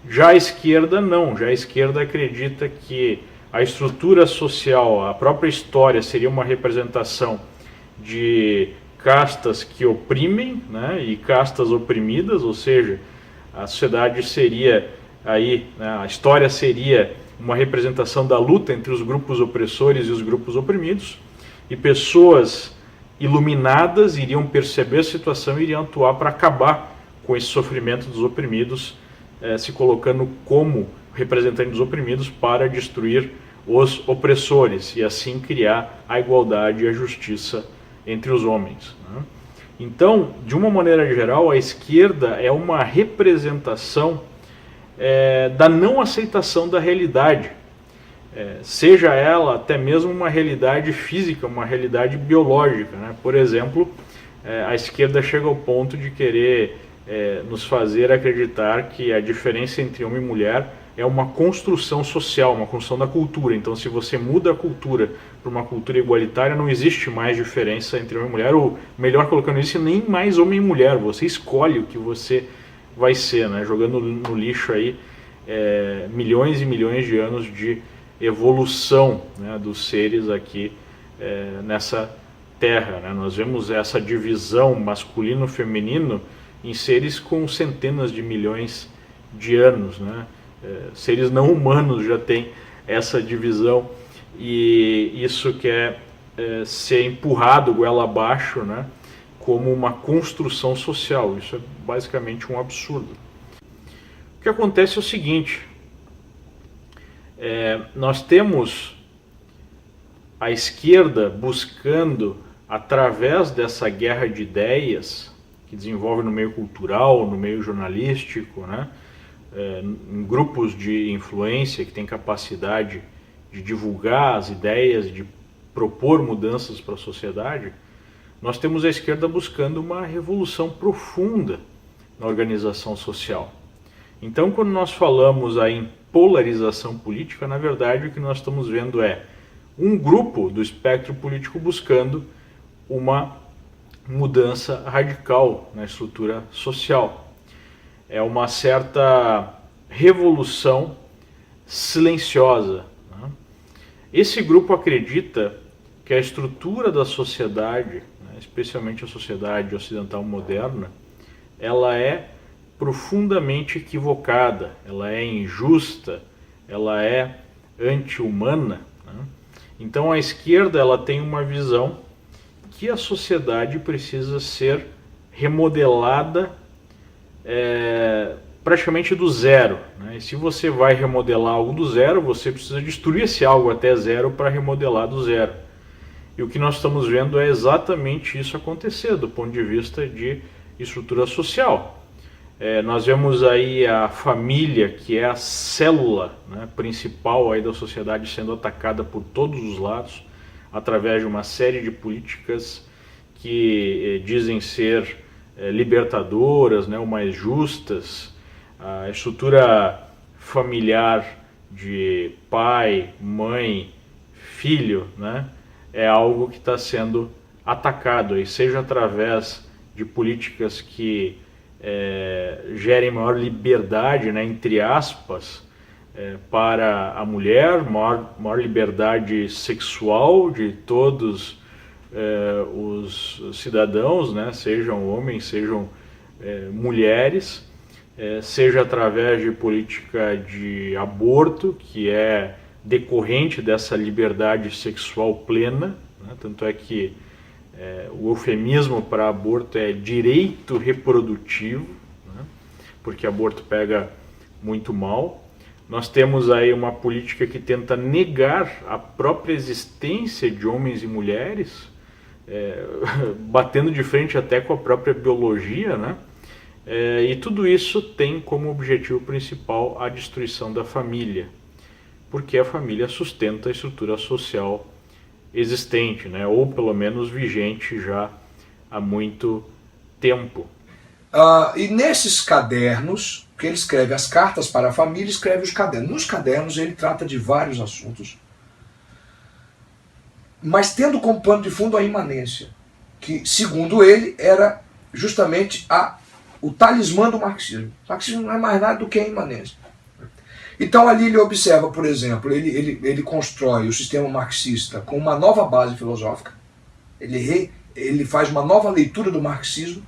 Já a esquerda não, já a esquerda acredita que a estrutura social, a própria história seria uma representação de castas que oprimem, e castas oprimidas, ou seja, a sociedade seria aí, a história seria uma representação da luta entre os grupos opressores e os grupos oprimidos, e pessoas iluminadas iriam perceber a situação e iriam atuar para acabar com esse sofrimento dos oprimidos, se colocando como representante dos oprimidos para destruir os opressores e assim criar a igualdade e a justiça entre os homens. Então, de uma maneira geral, a esquerda é uma representação da não aceitação da realidade, seja ela até mesmo uma realidade física, uma realidade biológica. Por exemplo, a esquerda chega ao ponto de querer nos fazer acreditar que a diferença entre homem e mulher é uma construção social, uma construção da cultura. Então, se você muda a cultura para uma cultura igualitária, não existe mais diferença entre homem e mulher, ou melhor colocando, não existe nem mais homem e mulher, você escolhe o que você vai ser, né? Jogando no lixo aí milhões e milhões de anos de evolução, né, dos seres aqui nessa Terra, né? Nós vemos essa divisão masculino-feminino em seres com centenas de milhões de anos, né? Seres não humanos já têm essa divisão, e isso quer ser empurrado goela abaixo, né, como uma construção social. Isso é basicamente um absurdo. O que acontece é o seguinte, nós temos a esquerda buscando, através dessa guerra de ideias que desenvolve no meio cultural, no meio jornalístico, né, em grupos de influência que têm capacidade de divulgar as ideias, de propor mudanças para a sociedade, nós temos a esquerda buscando uma revolução profunda na organização social. Então, quando nós falamos aí em polarização política, na verdade o que nós estamos vendo é um grupo do espectro político buscando uma mudança radical na estrutura social. É uma certa revolução silenciosa, né? Esse grupo acredita que a estrutura da sociedade, né, especialmente a sociedade ocidental moderna, ela é profundamente equivocada, ela é injusta, ela é anti-humana, né? Então a esquerda ela tem uma visão que a sociedade precisa ser remodelada praticamente do zero, né? E se você vai remodelar algo do zero, você precisa destruir esse algo até zero para remodelar do zero. E o que nós estamos vendo é exatamente isso acontecer do ponto de vista de estrutura social. Nós vemos aí a família, que é a célula, né, principal aí da sociedade, sendo atacada por todos os lados, através de uma série de políticas que dizem ser libertadoras, né, ou mais justas. A estrutura familiar de pai, mãe, filho, né, é algo que está sendo atacado, aí, seja através de políticas que gerem maior liberdade, né, entre aspas, para a mulher, maior liberdade sexual de todos os cidadãos, né, sejam homens, sejam mulheres, seja através de política de aborto, que é decorrente dessa liberdade sexual plena, né, tanto é que o eufemismo para aborto é direito reprodutivo, né, porque aborto pega muito mal. Nós temos aí uma política que tenta negar a própria existência de homens e mulheres, batendo de frente até com a própria biologia, né? E tudo isso tem como objetivo principal a destruição da família, porque a família sustenta a estrutura social existente, né? Ou pelo menos vigente já há muito tempo. E nesses cadernos, que ele escreve as cartas para a família, escreve os cadernos. Nos cadernos ele trata de vários assuntos, mas tendo como pano de fundo a imanência, que, segundo ele, era justamente o talismã do marxismo. O marxismo não é mais nada do que a imanência. Então ali ele observa, por exemplo, ele constrói o sistema marxista com uma nova base filosófica, ele faz uma nova leitura do marxismo.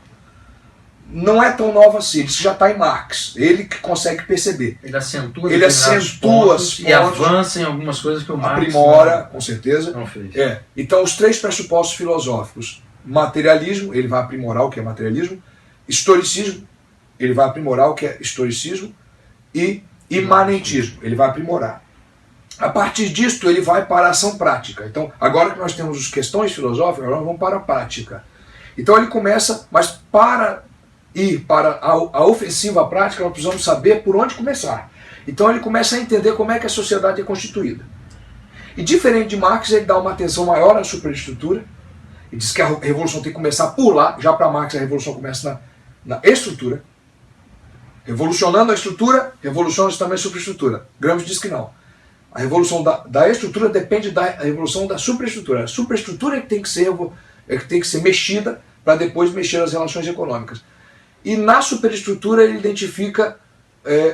Não é tão nova assim, isso já está em Marx, ele que consegue perceber. Ele acentua os pontos e avança em algumas coisas que o Marx aprimora, com certeza. Não fez. Então os três pressupostos filosóficos: materialismo, ele vai aprimorar o que é materialismo; historicismo, ele vai aprimorar o que é historicismo; e imanentismo, ele vai aprimorar. A partir disto ele vai para a ação prática. Então agora que nós temos as questões filosóficas, agora vamos para a prática. Então ele começa, mas para ir para a ofensiva prática, nós precisamos saber por onde começar. Então ele começa a entender como é que a sociedade é constituída. E diferente de Marx, ele dá uma atenção maior à superestrutura, e diz que a revolução tem que começar por lá. Já para Marx a revolução começa na estrutura. A Revolucionando a estrutura, revoluciona também a superestrutura. Gramsci diz que não. A revolução da estrutura depende da revolução da superestrutura. A superestrutura é que tem que ser mexida para depois mexer as relações econômicas. E na superestrutura ele identifica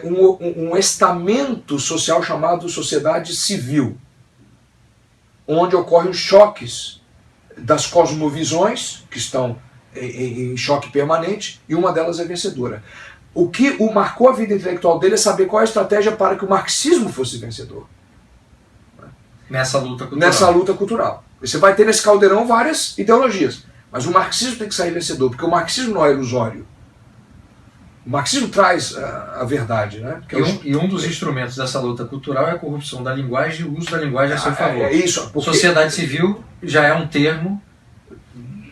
um estamento social chamado sociedade civil, onde ocorrem os choques das cosmovisões, que estão em choque permanente, e uma delas é vencedora. O que o marcou a vida intelectual dele é saber qual é a estratégia para que o marxismo fosse vencedor. Nessa luta cultural. Nessa luta cultural. Você vai ter nesse caldeirão várias ideologias, mas o marxismo tem que sair vencedor, porque o marxismo não é ilusório. O marxismo traz a verdade, né? E um dos instrumentos dessa luta cultural é a corrupção da linguagem e o uso da linguagem a seu favor. É isso. Porque... Sociedade civil já é um termo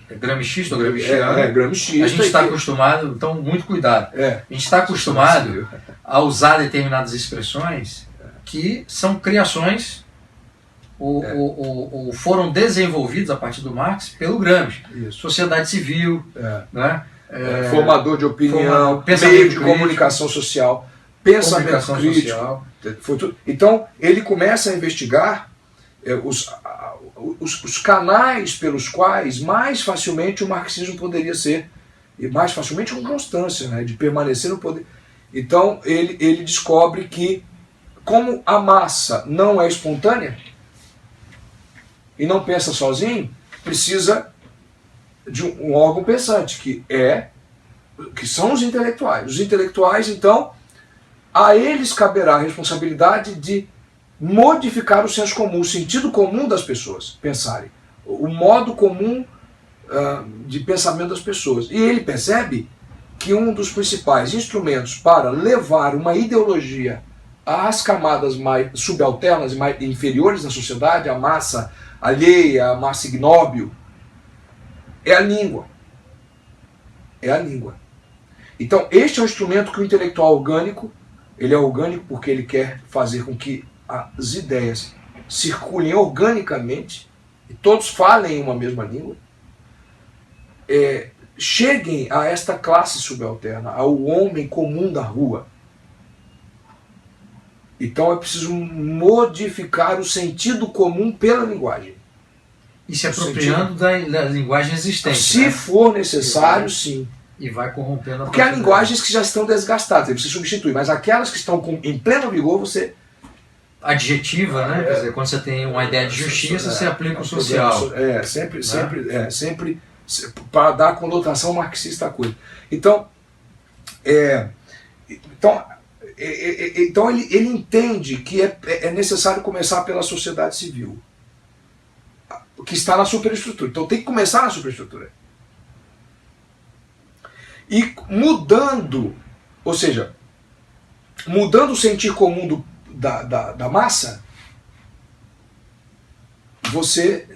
gramscista ou gramsciano. Gramsciista. A gente está acostumado, então muito cuidado. A gente está acostumado a usar determinadas expressões que são criações ou foram desenvolvidas a partir do Marx pelo Gramsci. Isso. Sociedade civil, né? Formador de opinião, meio de comunicação social, pensamento crítico. Social. Foi tudo. Então, ele começa a investigar os canais pelos quais mais facilmente o marxismo poderia ser, e mais facilmente com constância, né, de permanecer no poder. Então, ele descobre que, como a massa não é espontânea e não pensa sozinho, precisa de um órgão pensante, que são os intelectuais. Os intelectuais, então, a eles caberá a responsabilidade de modificar o senso comum, o sentido comum das pessoas pensarem, o modo comum de pensamento das pessoas. E ele percebe que um dos principais instrumentos para levar uma ideologia às camadas mais subalternas e mais inferiores da sociedade, a massa alheia, a massa ignóbil, é a língua. É a língua. Então, este é um instrumento que o intelectual orgânico, ele é orgânico porque ele quer fazer com que as ideias circulem organicamente, e todos falem uma mesma língua, cheguem a esta classe subalterna, ao homem comum da rua. Então é preciso modificar o sentido comum pela linguagem. E se apropriando da linguagem existente. Se for necessário, sim. E vai corrompendo a Porque há linguagens que já estão desgastadas, aí você substitui, mas aquelas que estão em pleno vigor, você... Adjetiva, né? Quer dizer, quando você tem uma ideia de justiça, você aplica o social. Sempre para dar a conotação marxista à coisa. Então, ele entende que é necessário começar pela sociedade civil, que está na superestrutura. Então tem que começar na superestrutura. E mudando, ou seja, mudando o sentir comum da massa, você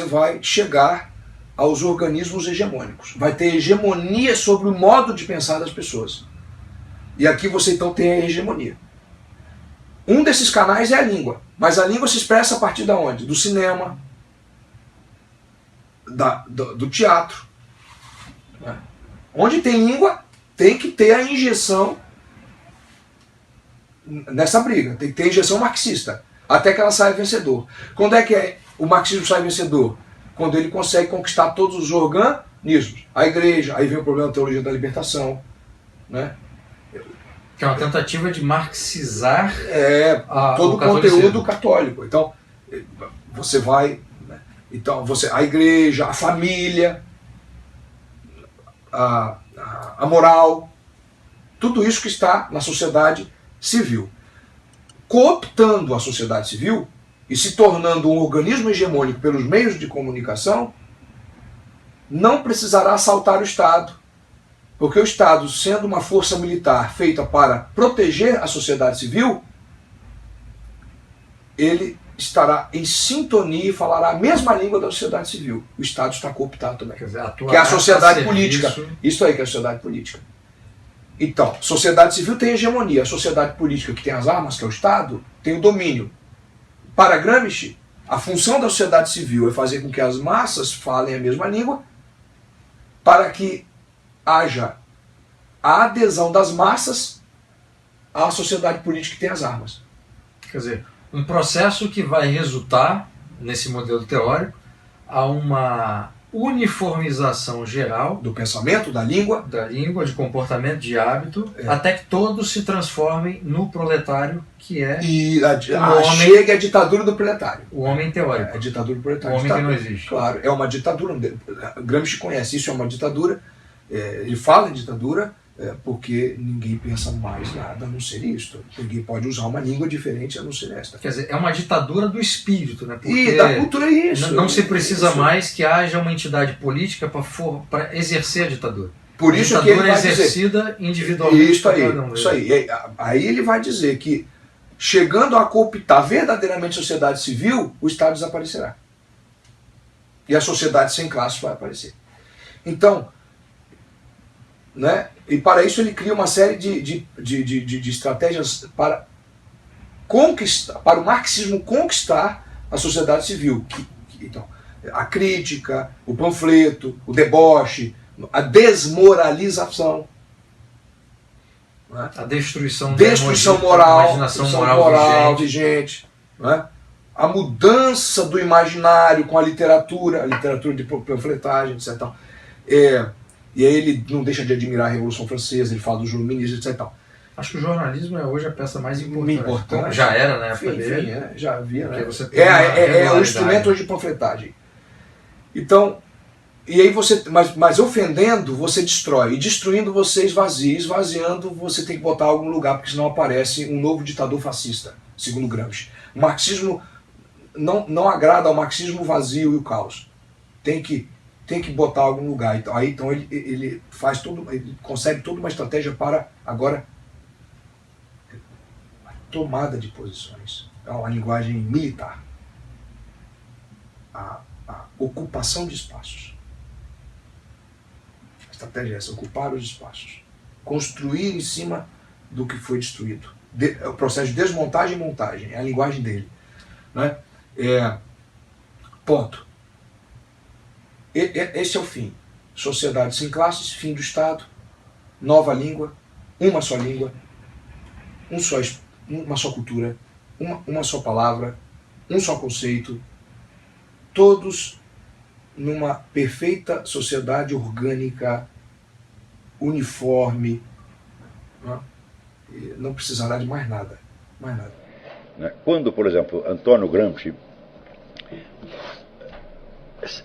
vai chegar aos organismos hegemônicos. Vai ter hegemonia sobre o modo de pensar das pessoas. E aqui você então tem a hegemonia. Um desses canais é a língua. Mas a língua se expressa a partir de onde? Do cinema, do teatro. Onde tem língua, tem que ter a injeção nessa briga. Tem que ter a injeção marxista, até que ela saia vencedor. Quando é que o marxismo sai vencedor? Quando ele consegue conquistar todos os organismos. A igreja, aí vem o problema da teologia da libertação, né? Que é uma tentativa de marxizar todo o conteúdo católico. Então, você vai... Né? Então, a igreja, a família, a moral, tudo isso que está na sociedade civil. Cooptando a sociedade civil e se tornando um organismo hegemônico pelos meios de comunicação, não precisará assaltar o Estado, porque o Estado, sendo uma força militar feita para proteger a sociedade civil, ele estará em sintonia e falará a mesma língua da sociedade civil. O Estado está cooptado também. Quer dizer, que é a sociedade política. Isso aí que é a sociedade política. Então, sociedade civil tem hegemonia. A sociedade política, que tem as armas, que é o Estado, tem o domínio. Para Gramsci, a função da sociedade civil é fazer com que as massas falem a mesma língua, para que haja a adesão das massas à sociedade política que tem as armas. Quer dizer, um processo que vai resultar, nesse modelo teórico, a uma uniformização geral do pensamento, da língua, de comportamento, de hábito, até que todos se transformem no proletário, que é chega a ditadura do proletário. O homem teórico. É a ditadura do proletário. O homem que não existe. Claro, é uma ditadura. Gramsci conhece isso, é uma ditadura. Ele fala em ditadura porque ninguém pensa mais nada a não ser isto. Ninguém pode usar uma língua diferente a não ser esta. Quer dizer, é uma ditadura do espírito, né? Porque e da cultura é isso. Não se precisa mais que haja uma entidade política para exercer a ditadura. Por isso que ele vai exercida individualmente. Isso aí. Aí ele vai dizer que, chegando a cooptar verdadeiramente a sociedade civil, o Estado desaparecerá. E a sociedade sem classe vai aparecer. Então, né? E para isso ele cria uma série de estratégias para conquistar, para o marxismo conquistar a sociedade civil. Então, a crítica, o panfleto, o deboche, a desmoralização, né? A destruição moral, imaginação moral vigente, né? A mudança do imaginário com a literatura de panfletagem, etc. E aí ele não deixa de admirar a Revolução Francesa, ele fala dos iluministas, etc. Acho que o jornalismo é hoje a peça mais importante. Já era na época dele. Já havia, né? É o instrumento hoje de panfletagem. Então, e aí você, mas ofendendo, você destrói. E destruindo, você esvazia. Esvaziando, você tem que botar em algum lugar, porque senão aparece um novo ditador fascista, segundo Gramsci. O marxismo não agrada ao marxismo vazio e o caos. Tem que botar em algum lugar. Então ele faz ele consegue toda uma estratégia para agora a tomada de posições. É uma linguagem militar. A ocupação de espaços. A estratégia é essa, ocupar os espaços. Construir em cima do que foi destruído. O processo de desmontagem e montagem. É a linguagem dele. Né? Ponto. Esse é o fim. Sociedade sem classes, fim do Estado, nova língua, uma só língua, uma só cultura, uma só palavra, um só conceito, todos numa perfeita sociedade orgânica, uniforme, não precisará de mais nada. Quando, por exemplo, Antônio Gramsci,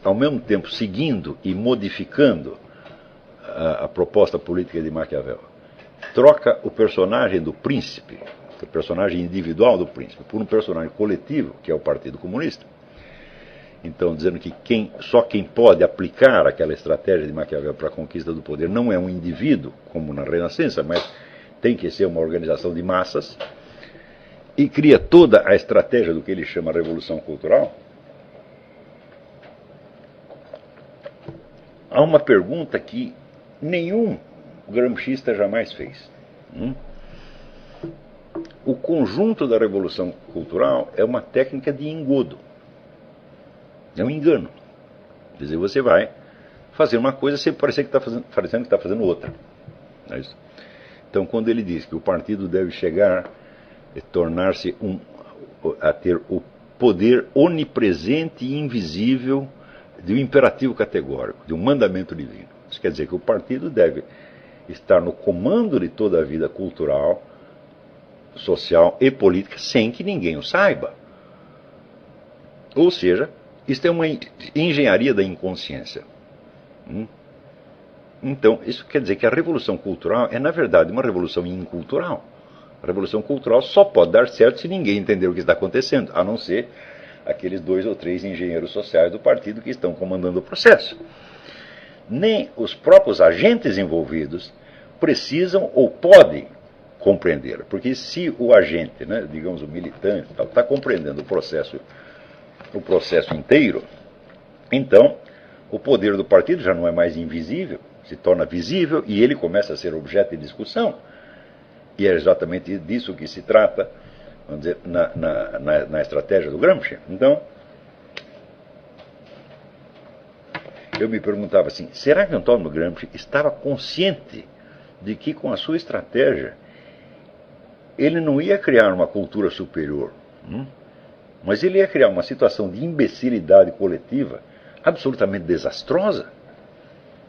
ao mesmo tempo seguindo e modificando a proposta política de Maquiavel, troca o personagem do príncipe, o personagem individual do príncipe, por um personagem coletivo, que é o Partido Comunista. Então, dizendo que só quem pode aplicar aquela estratégia de Maquiavel para a conquista do poder não é um indivíduo, como na Renascença, mas tem que ser uma organização de massas, e cria toda a estratégia do que ele chama Revolução Cultural. Há uma pergunta que nenhum gramscista jamais fez. O conjunto da Revolução Cultural é uma técnica de engodo. É um engano. Quer dizer, você vai fazer uma coisa sem parecer que parecendo que está fazendo outra. Não é isso? Então, quando ele diz que o partido deve chegar e tornar-se a ter o poder onipresente e invisível de um imperativo categórico, de um mandamento divino. Isso quer dizer que o partido deve estar no comando de toda a vida cultural, social e política, sem que ninguém o saiba. Ou seja, isto é uma engenharia da inconsciência. Então, isso quer dizer que a revolução cultural é, na verdade, uma revolução incultural. A revolução cultural só pode dar certo se ninguém entender o que está acontecendo, a não ser aqueles 2 ou 3 engenheiros sociais do partido que estão comandando o processo. Nem os próprios agentes envolvidos precisam ou podem compreender, porque se o agente, digamos o militante, está compreendendo o processo inteiro, então o poder do partido já não é mais invisível, se torna visível e ele começa a ser objeto de discussão. E é exatamente disso que se trata, vamos dizer, na estratégia do Gramsci. Então, eu me perguntava assim, será que Antônio Gramsci estava consciente de que com a sua estratégia ele não ia criar uma cultura superior, mas ele ia criar uma situação de imbecilidade coletiva absolutamente desastrosa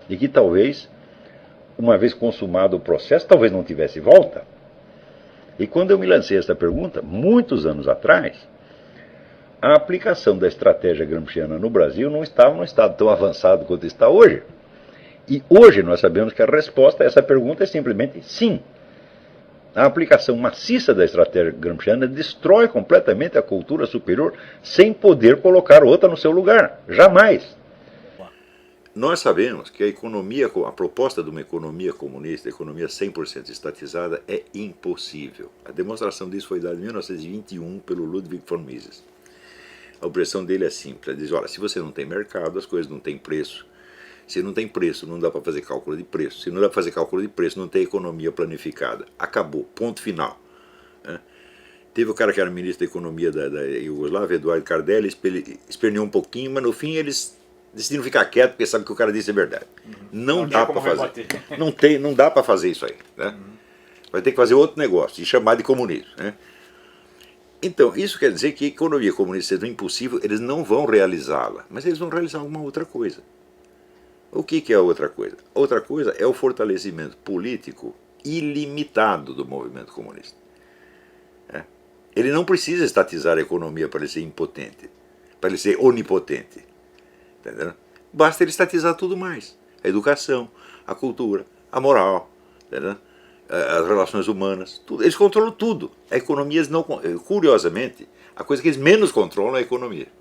e que talvez, uma vez consumado o processo, talvez não tivesse volta. E quando eu me lancei essa pergunta, muitos anos atrás, a aplicação da estratégia gramsciana no Brasil não estava num estado tão avançado quanto está hoje. E hoje nós sabemos que a resposta a essa pergunta é simplesmente sim. A aplicação maciça da estratégia gramsciana destrói completamente a cultura superior sem poder colocar outra no seu lugar. Jamais. Nós sabemos que a proposta de uma economia comunista, economia 100% estatizada, é impossível. A demonstração disso foi dada em 1921 pelo Ludwig von Mises. A objeção dele é simples, ele diz, olha, se você não tem mercado, as coisas não têm preço. Se não tem preço, não dá para fazer cálculo de preço. Se não dá para fazer cálculo de preço, não tem economia planificada. Acabou, ponto final. Teve o cara que era ministro da economia da Iugoslávia, Eduardo Cardelli, esperneou um pouquinho, mas no fim eles decidiram ficar quietos porque sabem que o cara disse é verdade. Não dá para fazer. Não dá para fazer isso aí. Né? Vai ter que fazer outro negócio e chamar de comunismo. Né? Então, isso quer dizer que a economia comunista sendo impossível, eles não vão realizá-la, mas eles vão realizar alguma outra coisa. O que é a outra coisa? Outra coisa é o fortalecimento político ilimitado do movimento comunista. Ele não precisa estatizar a economia para ele ser impotente, para ele ser onipotente. Entendeu? Basta ele estatizar tudo mais. A educação, a cultura, a moral, entendeu? As relações humanas, tudo. Eles controlam tudo. A economia, curiosamente, a coisa que eles menos controlam é a economia.